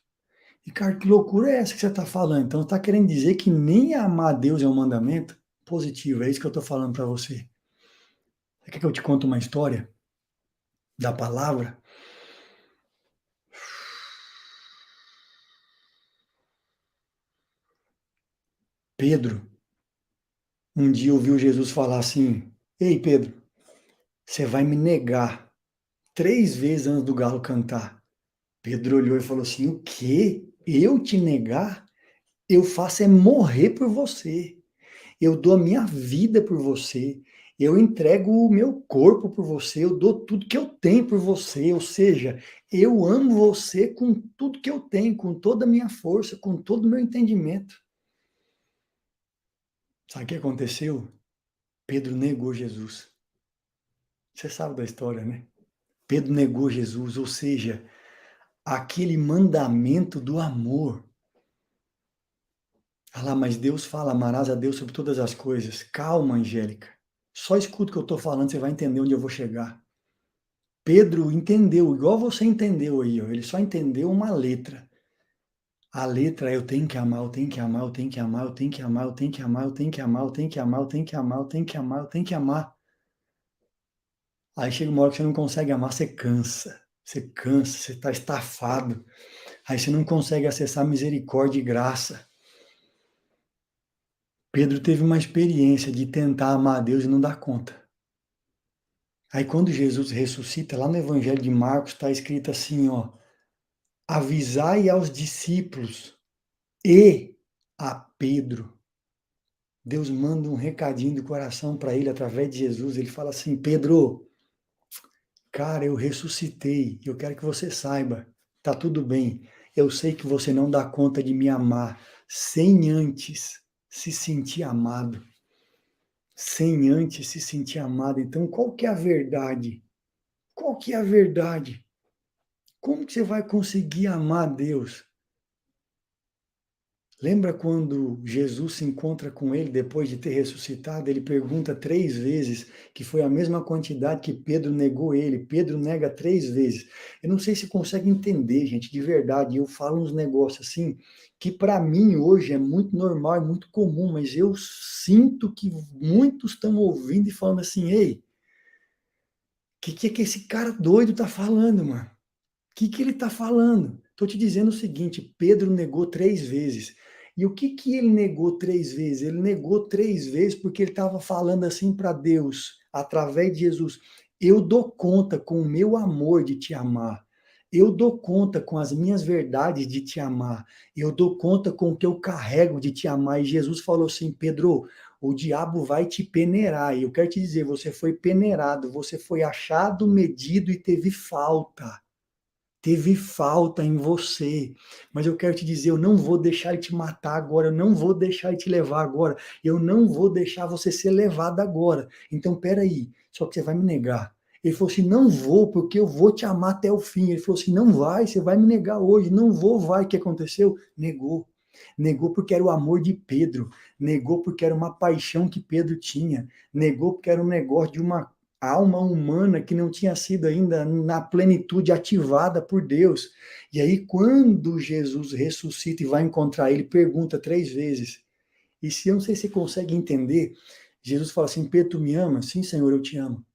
Ricardo, que loucura é essa que você está falando? Então, está querendo dizer que nem amar a Deus é um mandamento? Positivo, é isso que eu estou falando para você. Você quer que eu te conte uma história da palavra? Pedro, um dia ouviu Jesus falar assim, ei Pedro, você vai me negar 3 vezes antes do galo cantar. Pedro olhou e falou assim, o quê? Eu te negar? Eu faço é morrer por você. Eu dou a minha vida por você. Eu entrego o meu corpo por você. Eu dou tudo que eu tenho por você. Ou seja, eu amo você com tudo que eu tenho, com toda a minha força, com todo o meu entendimento. Sabe o que aconteceu? Pedro negou Jesus. Você sabe da história, né? Pedro negou Jesus, ou seja, aquele mandamento do amor. Ah lá, mas Deus fala, amarás a Deus sobre todas as coisas. Calma, Angélica. Só escuta o que eu estou falando, você vai entender onde eu vou chegar. Pedro entendeu, igual você entendeu aí, ó, ele só entendeu uma letra. A letra é eu tenho que amar, eu tenho que amar, eu tenho que amar, eu tenho que amar, eu tenho que amar, eu tenho que amar, eu tenho que amar, eu tenho que amar, eu tenho que amar, eu tenho que amar. Aí chega uma hora que você não consegue amar, você cansa, você está estafado. Aí você não consegue acessar misericórdia e graça. Pedro teve uma experiência de tentar amar a Deus e não dar conta. Aí quando Jesus ressuscita, lá no Evangelho de Marcos está escrito assim, ó, avisai aos discípulos e a Pedro. Deus manda um recadinho do coração para ele através de Jesus. Ele fala assim: Pedro, cara, eu ressuscitei. Eu quero que você saiba, tá tudo bem. Eu sei que você não dá conta de me amar sem antes se sentir amado. Sem antes se sentir amado. Então, qual que é a verdade? Qual que é a verdade? Como que você vai conseguir amar Deus? Lembra quando Jesus se encontra com ele depois de ter ressuscitado? Ele pergunta 3 vezes, que foi a mesma quantidade que Pedro negou ele. Pedro nega 3 vezes. Eu não sei se consegue entender, gente, de verdade. Eu falo uns negócios assim, que para mim hoje é muito normal, é muito comum, mas eu sinto que muitos estão ouvindo e falando assim: ei, o que é que esse cara doido tá falando, mano? Que ele está falando? Estou te dizendo o seguinte: Pedro negou 3 vezes. E o que ele negou 3 vezes? Ele negou 3 vezes porque ele estava falando assim para Deus, através de Jesus: eu dou conta com o meu amor de te amar. Eu dou conta com as minhas verdades de te amar. Eu dou conta com o que eu carrego de te amar. E Jesus falou assim: Pedro, o diabo vai te peneirar. E eu quero te dizer, você foi peneirado, você foi achado, medido e teve falta. Teve falta em você, mas eu quero te dizer, eu não vou deixar ele te matar agora, eu não vou deixar ele te levar agora, eu não vou deixar você ser levado agora. Então, peraí, só que você vai me negar. Ele falou assim, não vou, porque eu vou te amar até o fim. Ele falou assim, não vai, você vai me negar hoje, não vou, vai. O que aconteceu? Negou. Negou porque era o amor de Pedro, negou porque era uma paixão que Pedro tinha, negou porque era um negócio de uma alma humana que não tinha sido ainda na plenitude ativada por Deus. E aí, quando Jesus ressuscita e vai encontrar ele, pergunta 3 vezes. E se eu não sei se você consegue entender, Jesus fala assim: Pedro, tu me ama? Sim, Senhor, eu te amo.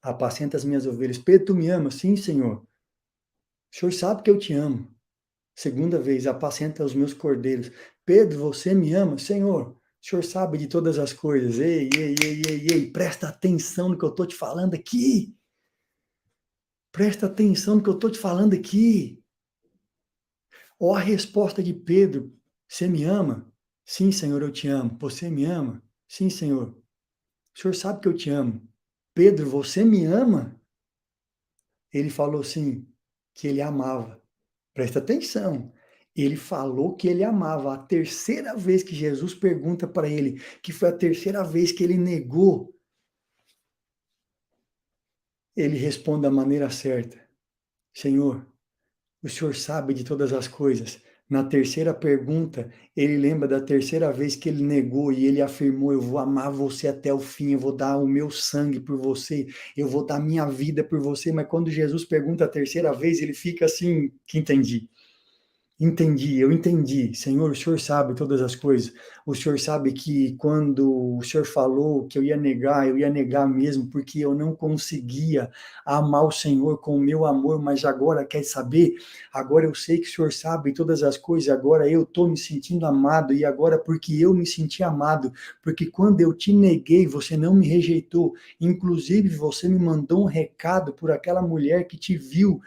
Apacenta as minhas ovelhas. Pedro, tu me ama? Sim, Senhor. O Senhor sabe que eu te amo. Segunda vez, apacenta os meus cordeiros. Pedro, você me ama? Senhor, o Senhor sabe de todas as coisas. Ei, ei, ei, ei, ei, presta atenção no que eu estou te falando aqui. Presta atenção no que eu estou te falando aqui. Ó a resposta de Pedro. Você me ama? Sim, Senhor, eu te amo. Você me ama? Sim, Senhor. O Senhor sabe que eu te amo. Pedro, você me ama? Ele falou assim, que ele amava. Presta atenção. Ele falou que ele amava. A terceira vez que Jesus pergunta para ele, que foi a terceira vez que ele negou, ele responde da maneira certa: Senhor, o Senhor sabe de todas as coisas. Na terceira pergunta, ele lembra da terceira vez que ele negou e ele afirmou: eu vou amar você até o fim, eu vou dar o meu sangue por você, eu vou dar minha vida por você. Mas quando Jesus pergunta a terceira vez, ele fica assim: que entendi. Entendi, eu entendi. Senhor, o Senhor sabe todas as coisas. O Senhor sabe que quando o Senhor falou que eu ia negar mesmo, porque eu não conseguia amar o Senhor com o meu amor, mas agora, quer saber? Agora eu sei que o Senhor sabe todas as coisas, agora eu estou me sentindo amado, e agora porque eu me senti amado, porque quando eu te neguei, você não me rejeitou, inclusive você me mandou um recado por aquela mulher que te viu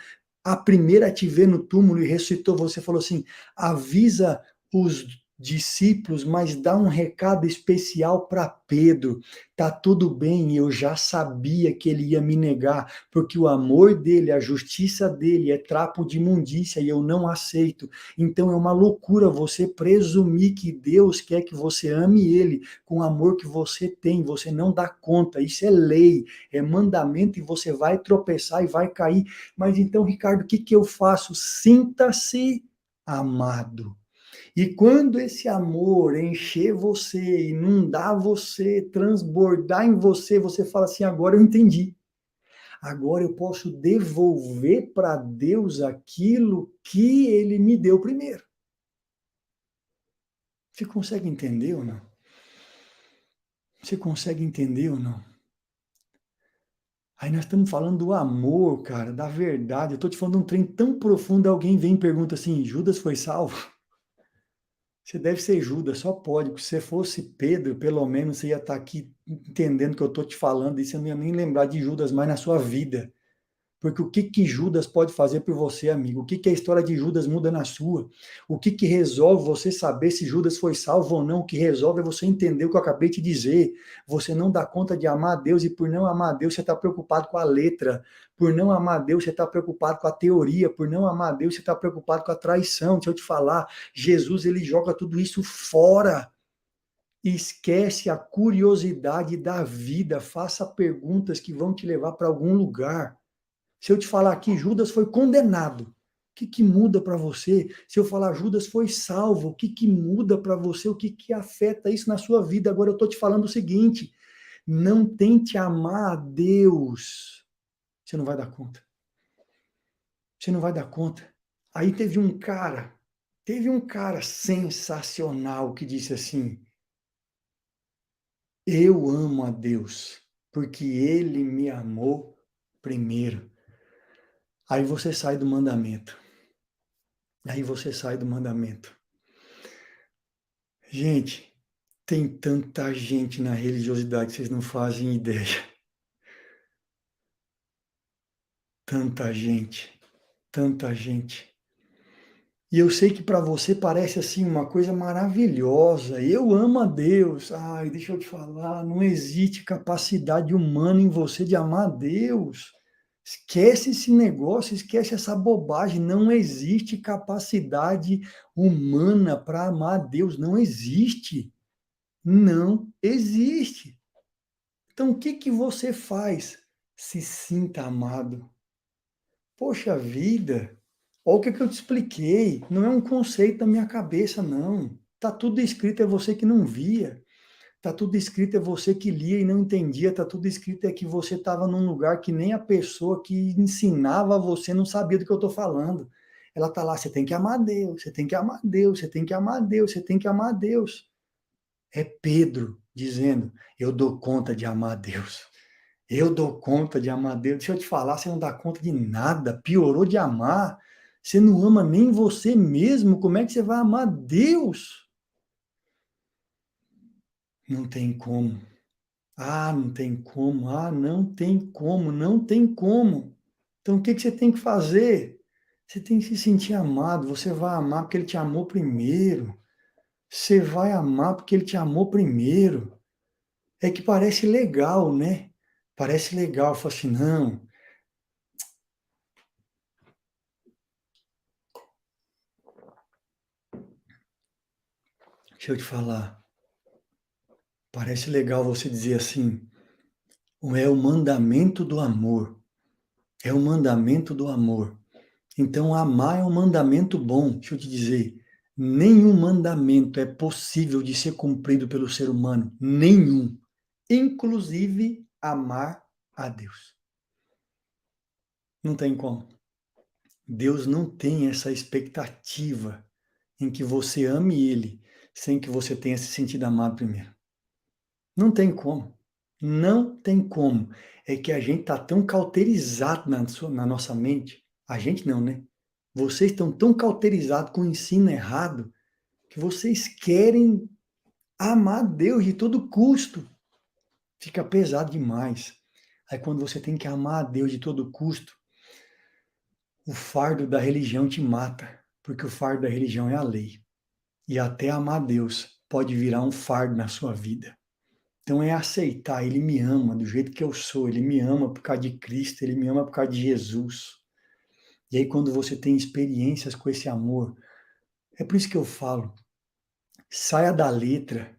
a primeira a te ver no túmulo e ressuscitou, você falou assim: avisa os discípulos, mas dá um recado especial para Pedro. Tá tudo bem, eu já sabia que ele ia me negar, porque o amor dele, a justiça dele é trapo de imundícia e eu não aceito. Então é uma loucura você presumir que Deus quer que você ame ele com o amor que você tem, você não dá conta. Isso é lei, é mandamento e você vai tropeçar e vai cair. Mas então, Ricardo, o que eu faço? Sinta-se amado. E quando esse amor encher você, inundar você, transbordar em você, você fala assim: agora eu entendi. Agora eu posso devolver para Deus aquilo que ele me deu primeiro. Você consegue entender ou não? Você consegue entender ou não? Aí nós estamos falando do amor, cara, da verdade. Eu estou te falando de um trem tão profundo, alguém vem e pergunta assim: Judas foi salvo? Você deve ser Judas, só pode. Porque se você fosse Pedro, pelo menos você ia estar aqui entendendo o que eu estou te falando, e você não ia nem lembrar de Judas mais na sua vida. Porque o que que Judas pode fazer por você, amigo? O que que a história de Judas muda na sua? O que que resolve você saber se Judas foi salvo ou não? O que resolve é você entender o que eu acabei de dizer. Você não dá conta de amar a Deus, e por não amar a Deus, você está preocupado com a letra. Por não amar a Deus, você está preocupado com a teoria. Por não amar a Deus, você está preocupado com a traição. Deixa eu te falar, Jesus, ele joga tudo isso fora. Esquece a curiosidade da vida. Faça perguntas que vão te levar para algum lugar. Se eu te falar que Judas foi condenado, o que que muda para você? Se eu falar Judas foi salvo, o que que muda para você? O que que afeta isso na sua vida? Agora eu estou te falando o seguinte, não tente amar a Deus. Você não vai dar conta. Você não vai dar conta. Aí teve um cara sensacional que disse assim, eu amo a Deus, porque Ele me amou primeiro. Aí você sai do mandamento. Aí você sai do mandamento. Gente, tem tanta gente na religiosidade que vocês não fazem ideia. Tanta gente, tanta gente. E eu sei que para você parece assim uma coisa maravilhosa. Eu amo a Deus. Ai, deixa eu te falar, não existe capacidade humana em você de amar a Deus. Esquece esse negócio, esquece essa bobagem. Não existe capacidade humana para amar a Deus. Não existe. Não existe. Então, o que que você faz? Se sinta amado. Poxa vida, olha o que eu te expliquei. Não é um conceito da minha cabeça, não. Tá tudo escrito, é você que não via. Tá tudo escrito, é você que lia e não entendia. Tá tudo escrito, é que você estava num lugar que nem a pessoa que ensinava você não sabia do que eu estou falando. Ela tá lá, você tem que amar a Deus, você tem que amar a Deus, você tem que amar a Deus, você tem que amar a Deus. É Pedro dizendo, eu dou conta de amar a Deus. Eu dou conta de amar a Deus. Deixa eu te falar, você não dá conta de nada. Piorou de amar. Você não ama nem você mesmo. Como é que você vai amar Deus? Não tem como. Ah, não tem como. Ah, não tem como. Não tem como. Então, o que que você tem que fazer? Você tem que se sentir amado. Você vai amar porque Ele te amou primeiro. Você vai amar porque Ele te amou primeiro. É que parece legal, né? Parece legal. Fala assim, não. Deixa eu te falar. Parece legal você dizer assim, é o mandamento do amor. É o mandamento do amor. Então, amar é um mandamento bom. Deixa eu te dizer, nenhum mandamento é possível de ser cumprido pelo ser humano. Nenhum. Inclusive, amar a Deus. Não tem como. Deus não tem essa expectativa em que você ame Ele sem que você tenha se sentido amado primeiro. Não tem como. Não tem como. É que a gente está tão cauterizado na nossa mente. A gente não, né? Vocês estão tão cauterizados com o ensino errado que vocês querem amar Deus de todo custo. Fica pesado demais. Aí quando você tem que amar a Deus de todo custo, o fardo da religião te mata. Porque o fardo da religião é a lei. E até amar a Deus pode virar um fardo na sua vida. Então é aceitar, Ele me ama do jeito que eu sou, Ele me ama por causa de Cristo, Ele me ama por causa de Jesus. E aí quando você tem experiências com esse amor, é por isso que eu falo, saia da letra,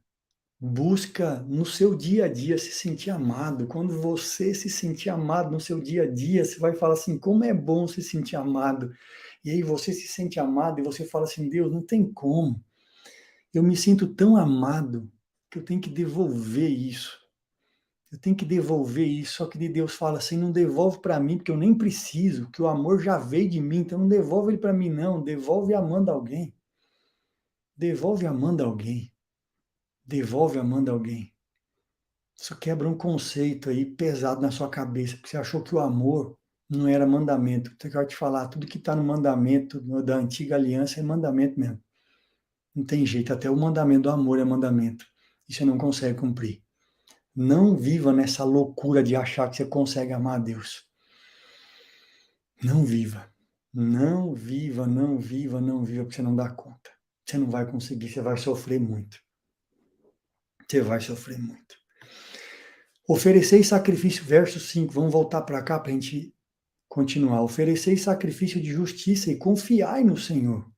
busca no seu dia a dia se sentir amado. Quando você se sentir amado no seu dia a dia, você vai falar assim, como é bom se sentir amado. E aí você se sente amado e você fala assim, Deus, não tem como. Eu me sinto tão amado que eu tenho que devolver isso. Eu tenho que devolver isso, só que Deus fala assim, não devolve para mim, porque eu nem preciso, que o amor já veio de mim, então não devolve ele para mim não, devolve amando alguém. Devolve amando alguém. Devolve amando alguém. Isso quebra um conceito aí pesado na sua cabeça, porque você achou que o amor não era mandamento. Eu quero te falar, tudo que está no mandamento da antiga aliança é mandamento mesmo. Não tem jeito, até o mandamento do amor é mandamento. E você não consegue cumprir. Não viva nessa loucura de achar que você consegue amar a Deus. Não viva. Não viva, não viva, não viva, porque você não dá conta. Você não vai conseguir, você vai sofrer muito. Você vai sofrer muito. Oferecer sacrifício, verso 5. Vamos voltar para cá para a gente continuar. Oferecer sacrifício de justiça e confiai no Senhor.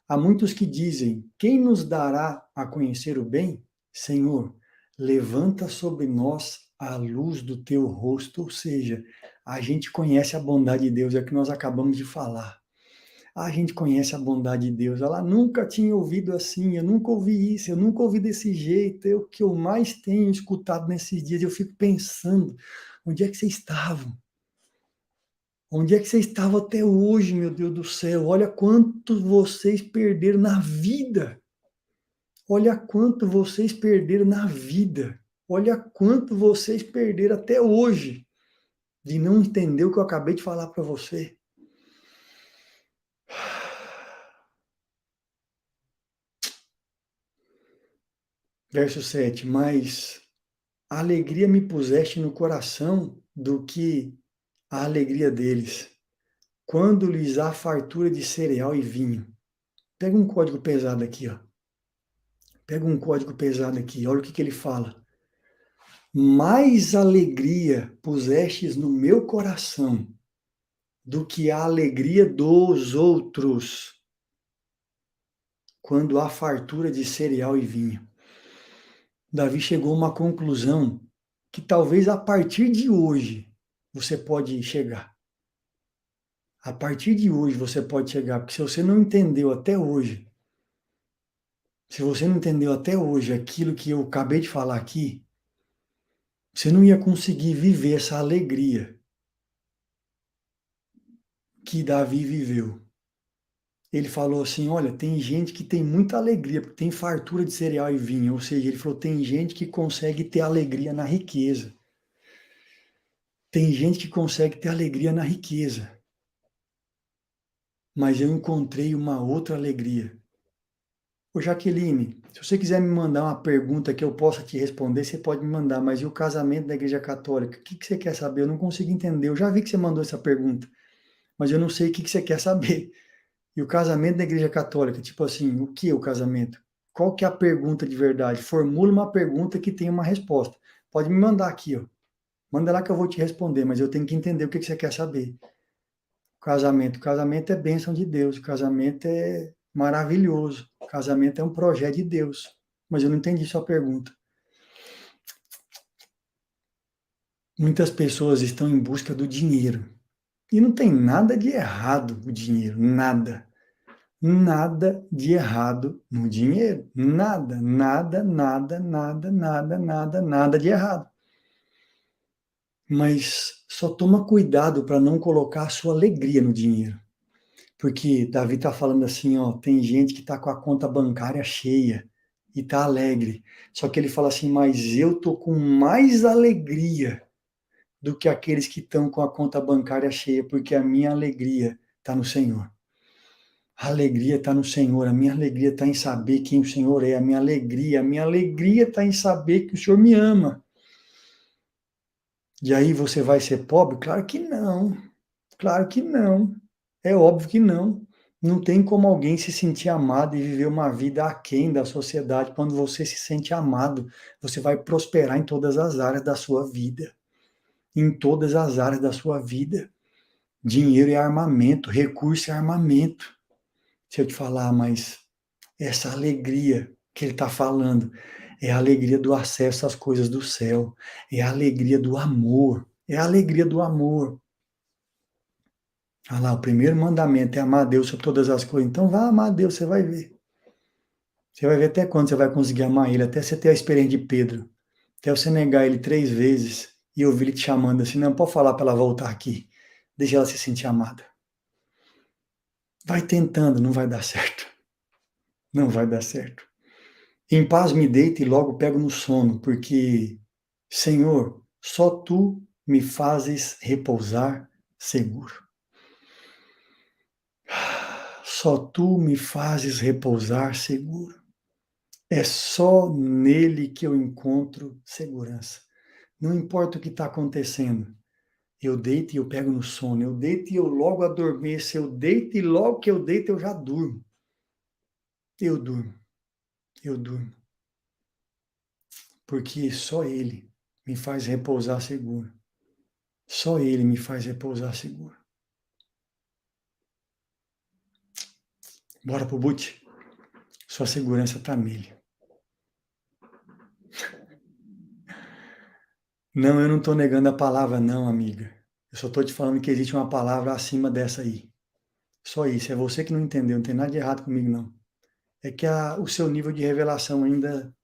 Há muitos que dizem, quem nos dará a conhecer o bem? Senhor, levanta sobre nós a luz do teu rosto. Ou seja, a gente conhece a bondade de Deus, é o que nós acabamos de falar. A gente conhece a bondade de Deus. Ela nunca tinha ouvido assim, eu nunca ouvi isso, eu nunca ouvi desse jeito. É o que eu mais tenho escutado nesses dias. Eu fico pensando, onde é que vocês estavam? Onde é que vocês estavam até hoje, meu Deus do céu? Olha quanto vocês perderam na vida. Olha quanto vocês perderam na vida. Olha quanto vocês perderam até hoje de não entender o que eu acabei de falar para você. Verso 7. Mas a alegria me puseste no coração do que a alegria deles, quando lhes há fartura de cereal e vinho. Pega um código pesado aqui, ó. Pega um código pesado aqui, olha o que ele fala. Mais alegria pusestes no meu coração do que a alegria dos outros, quando há fartura de cereal e vinho. Davi chegou a uma conclusão que talvez a partir de hoje você pode chegar. A partir de hoje você pode chegar, porque se você não entendeu até hoje, se você não entendeu até hoje aquilo que eu acabei de falar aqui, você não ia conseguir viver essa alegria que Davi viveu. Ele falou assim, olha, tem gente que tem muita alegria, porque tem fartura de cereal e vinho. Ou seja, ele falou, tem gente que consegue ter alegria na riqueza. Tem gente que consegue ter alegria na riqueza. Mas eu encontrei uma outra alegria. Ô Jaqueline, se você quiser me mandar uma pergunta que eu possa te responder, você pode me mandar. Mas e o casamento da Igreja Católica? O que você quer saber? Eu não consigo entender. Eu já vi que você mandou essa pergunta, mas eu não sei o que você quer saber. E o casamento da Igreja Católica, tipo assim, o que é o casamento? Qual que é a pergunta de verdade? Formule uma pergunta que tenha uma resposta. Pode me mandar aqui, ó. Manda lá que eu vou te responder, mas eu tenho que entender o que você quer saber. O casamento é bênção de Deus, o casamento é maravilhoso, o casamento é um projeto de Deus. Mas eu não entendi sua pergunta. Muitas pessoas estão em busca do dinheiro. E não tem nada de errado o dinheiro, nada. Nada de errado no dinheiro. Nada, nada, nada, nada, nada, nada, nada de errado. Mas só toma cuidado para não colocar a sua alegria no dinheiro. Porque Davi está falando assim, ó, tem gente que está com a conta bancária cheia e está alegre. Só que ele fala assim, mas eu tô com mais alegria do que aqueles que estão com a conta bancária cheia, porque a minha alegria está no Senhor. A alegria está no Senhor, a minha alegria está em saber quem o Senhor é, a minha alegria está em saber que o Senhor me ama. E aí você vai ser pobre? Claro que não, é óbvio que não. Não tem como alguém se sentir amado e viver uma vida aquém da sociedade. Quando você se sente amado, você vai prosperar em todas as áreas da sua vida. Em todas as áreas da sua vida. Dinheiro é armamento, recurso é armamento. Se eu te falar, mas essa alegria que ele está falando é a alegria do acesso às coisas do céu, é a alegria do amor, é a alegria do amor. Olha lá, o primeiro mandamento é amar a Deus sobre todas as coisas. Então vá amar a Deus, você vai ver. Você vai ver até quando você vai conseguir amar Ele, até você ter a experiência de Pedro, até você negar Ele 3 vezes e ouvir Ele te chamando assim, não, pode falar para ela voltar aqui, deixa ela se sentir amada. Vai tentando, não vai dar certo. Não vai dar certo. Em paz me deito e logo pego no sono, porque, Senhor, só Tu me fazes repousar seguro. Só tu me fazes repousar seguro. É só nele que eu encontro segurança. Não importa o que está acontecendo. Eu deito e eu pego no sono. Eu deito e eu logo adormeço. Eu deito e logo que eu deito eu já durmo. Eu durmo. Eu durmo. Porque só ele me faz repousar seguro. Só ele me faz repousar seguro. Bora pro boot. Sua segurança está nele. Não, eu não estou negando a palavra não, amiga. Eu só estou te falando que existe uma palavra acima dessa aí. Só isso. É você que não entendeu. Não tem nada de errado comigo, não. É que o seu nível de revelação ainda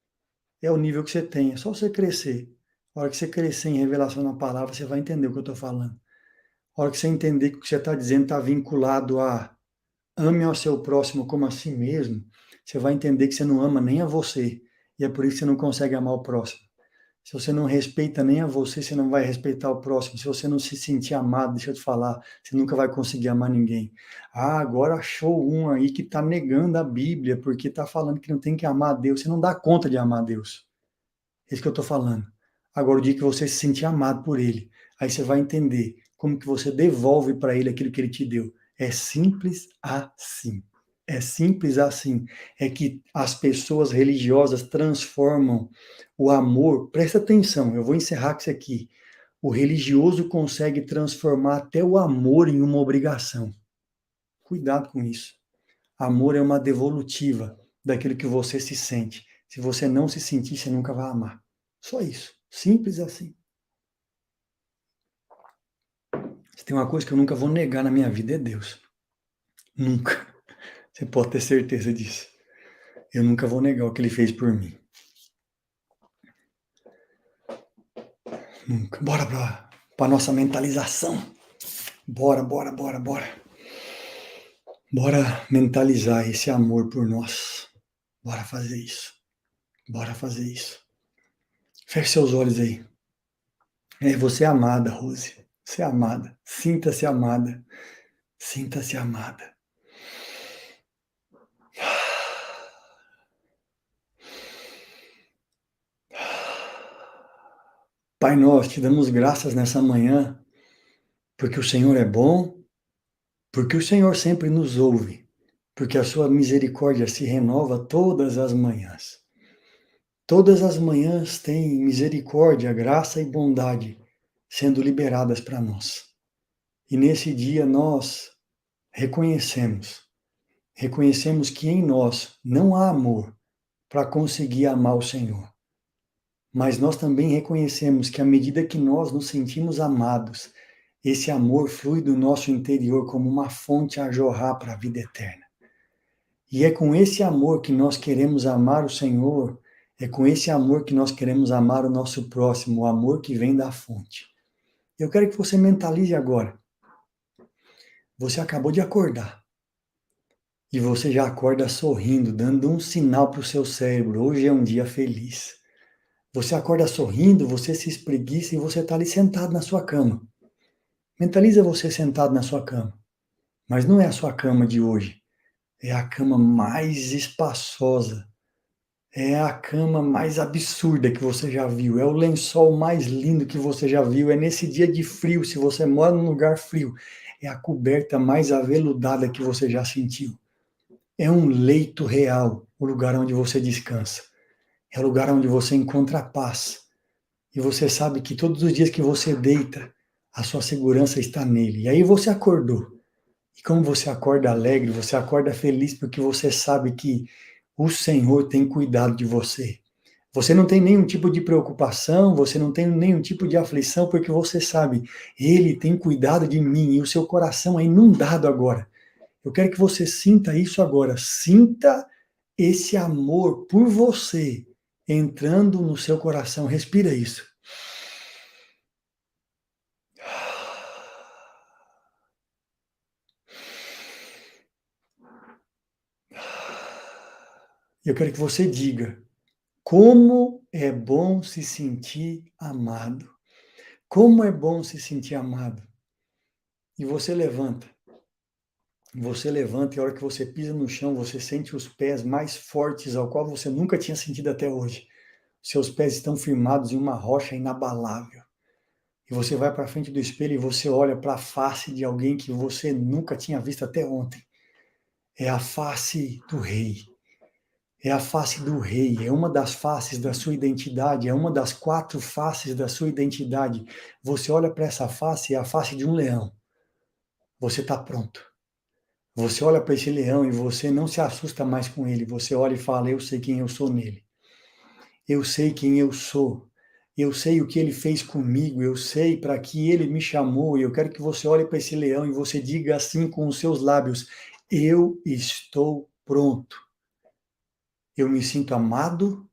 é o nível que você tem. É só você crescer. A hora que você crescer em revelação na palavra, você vai entender o que eu estou falando. A hora que você entender que o que você está dizendo está vinculado a ame ao seu próximo como a si mesmo, você vai entender que você não ama nem a você. E é por isso que você não consegue amar o próximo. Se você não respeita nem a você, você não vai respeitar o próximo. Se você não se sentir amado, deixa eu te falar, você nunca vai conseguir amar ninguém. Ah, agora achou um aí que está negando a Bíblia, porque está falando que não tem que amar a Deus. Você não dá conta de amar a Deus. É isso que eu estou falando. Agora, o dia que você se sentir amado por Ele, aí você vai entender como que você devolve para Ele aquilo que Ele te deu. É simples assim. É simples assim. É que as pessoas religiosas transformam o amor. Presta atenção, eu vou encerrar com isso aqui. O religioso consegue transformar até o amor em uma obrigação. Cuidado com isso. Amor é uma devolutiva daquilo que você se sente. Se você não se sentir, você nunca vai amar. Só isso. Simples assim. Se tem uma coisa que eu nunca vou negar na minha vida é Deus. Nunca. Você pode ter certeza disso. Eu nunca vou negar o que Ele fez por mim. Nunca. Bora para nossa mentalização. Bora. Bora mentalizar esse amor por nós. Bora fazer isso. Feche seus olhos aí. Você é amada, Rose. Você é amada. Sinta-se amada. Sinta-se amada. Pai, nós te damos graças nessa manhã, porque o Senhor é bom, porque o Senhor sempre nos ouve, porque a sua misericórdia se renova todas as manhãs. Todas as manhãs tem misericórdia, graça e bondade sendo liberadas para nós. E nesse dia nós reconhecemos que em nós não há amor para conseguir amar o Senhor. Mas nós também reconhecemos que à medida que nós nos sentimos amados, esse amor flui do nosso interior como uma fonte a jorrar para a vida eterna. E é com esse amor que nós queremos amar o Senhor, é com esse amor que nós queremos amar o nosso próximo, o amor que vem da fonte. Eu quero que você mentalize agora. Você acabou de acordar. E você já acorda sorrindo, dando um sinal para o seu cérebro. Hoje é um dia feliz. Você acorda sorrindo, você se espreguiça e você está ali sentado na sua cama. Mentaliza você sentado na sua cama. Mas não é a sua cama de hoje. É a cama mais espaçosa. É a cama mais absurda que você já viu. É o lençol mais lindo que você já viu. É nesse dia de frio, se você mora num lugar frio. É a coberta mais aveludada que você já sentiu. É um leito real, o lugar onde você descansa. É o lugar onde você encontra a paz. E você sabe que todos os dias que você deita, a sua segurança está nele. E aí você acordou. E como você acorda alegre, você acorda feliz porque você sabe que o Senhor tem cuidado de você. Você não tem nenhum tipo de preocupação, você não tem nenhum tipo de aflição, porque você sabe, Ele tem cuidado de mim e o seu coração é inundado agora. Eu quero que você sinta isso agora. Sinta esse amor por você entrando no seu coração. Respira isso. Eu quero que você diga: como é bom se sentir amado. Como é bom se sentir amado. E você levanta. você levanta e a hora que você pisa no chão, você sente os pés mais fortes, ao qual você nunca tinha sentido até hoje. Seus pés estão firmados em uma rocha inabalável. E você vai para frente do espelho e você olha para a face de alguém que você nunca tinha visto até ontem. É a face do rei. É a face do rei, é uma das faces da sua identidade, é uma das 4 faces da sua identidade. Você olha para essa face, é a face de um leão. Você está pronto. Você olha para esse leão e você não se assusta mais com ele. Você olha e fala: eu sei quem eu sou nele. Eu sei quem eu sou. Eu sei o que ele fez comigo. Eu sei para que ele me chamou. E eu quero que você olhe para esse leão e você diga assim com os seus lábios: eu estou pronto. Eu me sinto amado.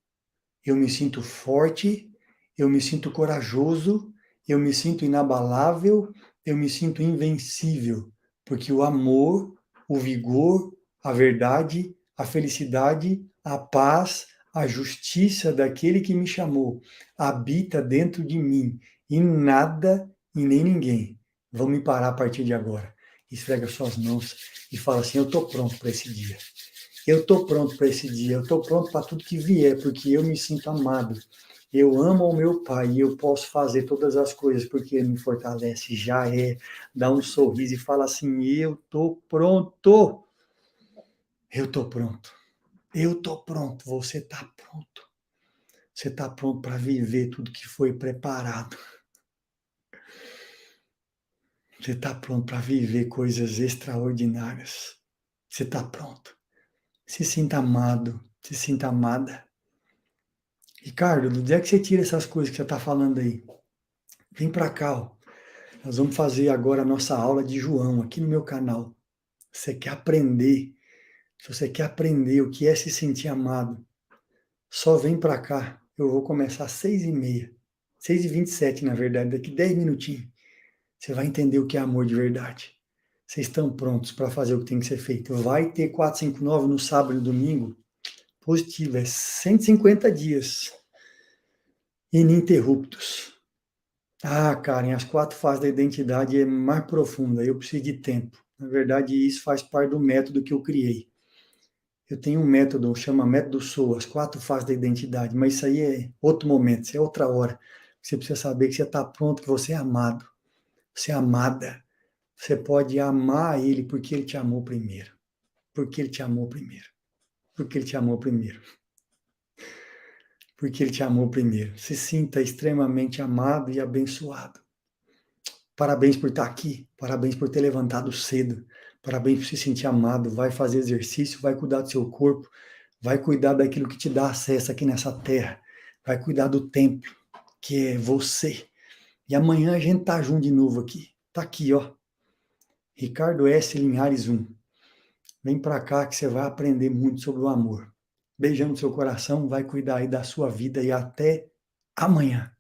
Eu me sinto forte. Eu me sinto corajoso. Eu me sinto inabalável. Eu me sinto invencível. Porque o amor, o vigor, a verdade, a felicidade, a paz, a justiça daquele que me chamou habita dentro de mim e nada e nem ninguém vão me parar a partir de agora. Esfrega suas mãos e fala assim: eu estou pronto para esse dia. Eu estou pronto para esse dia. Eu estou pronto para tudo que vier, porque eu me sinto amado. Eu amo o meu Pai e eu posso fazer todas as coisas porque Ele me fortalece. Já é. Dá um sorriso e fala assim: eu estou pronto. Eu estou pronto. Eu estou pronto. Você está pronto. Você está pronto para viver tudo que foi preparado. Você está pronto para viver coisas extraordinárias. Você está pronto. Se sinta amado. Se sinta amada. Ricardo, do dia que você tira essas coisas que você está falando aí, vem para cá, ó. Nós vamos fazer agora a nossa aula de João aqui no meu canal. Você quer aprender? Se você quer aprender o que é se sentir amado, só vem para cá. Eu vou começar às 6h30, 6h27, na verdade, daqui 10 minutinhos. Você vai entender o que é amor de verdade. Vocês estão prontos para fazer o que tem que ser feito. Vai ter 459 no sábado e no domingo. Positivo, é 150 dias ininterruptos. Ah, Karen, as 4 fases da identidade é mais profunda, eu preciso de tempo. Na verdade, isso faz parte do método que eu criei. Eu tenho um método, chama método SOA, as 4 fases da identidade, mas isso aí é outro momento, isso é outra hora. Você precisa saber que você está pronto, que você é amado, você é amada. Você pode amar ele porque ele te amou primeiro. Porque ele te amou primeiro. Porque ele te amou primeiro. Porque ele te amou primeiro. Se sinta extremamente amado e abençoado. Parabéns por estar aqui, parabéns por ter levantado cedo, parabéns por se sentir amado, vai fazer exercício, vai cuidar do seu corpo, vai cuidar daquilo que te dá acesso aqui nessa terra, vai cuidar do templo, que é você. E amanhã a gente tá junto de novo aqui. Tá aqui, ó. Ricardo S. Linhares 1. Vem para cá que você vai aprender muito sobre o amor. Beijão no seu coração, vai cuidar aí da sua vida e até amanhã.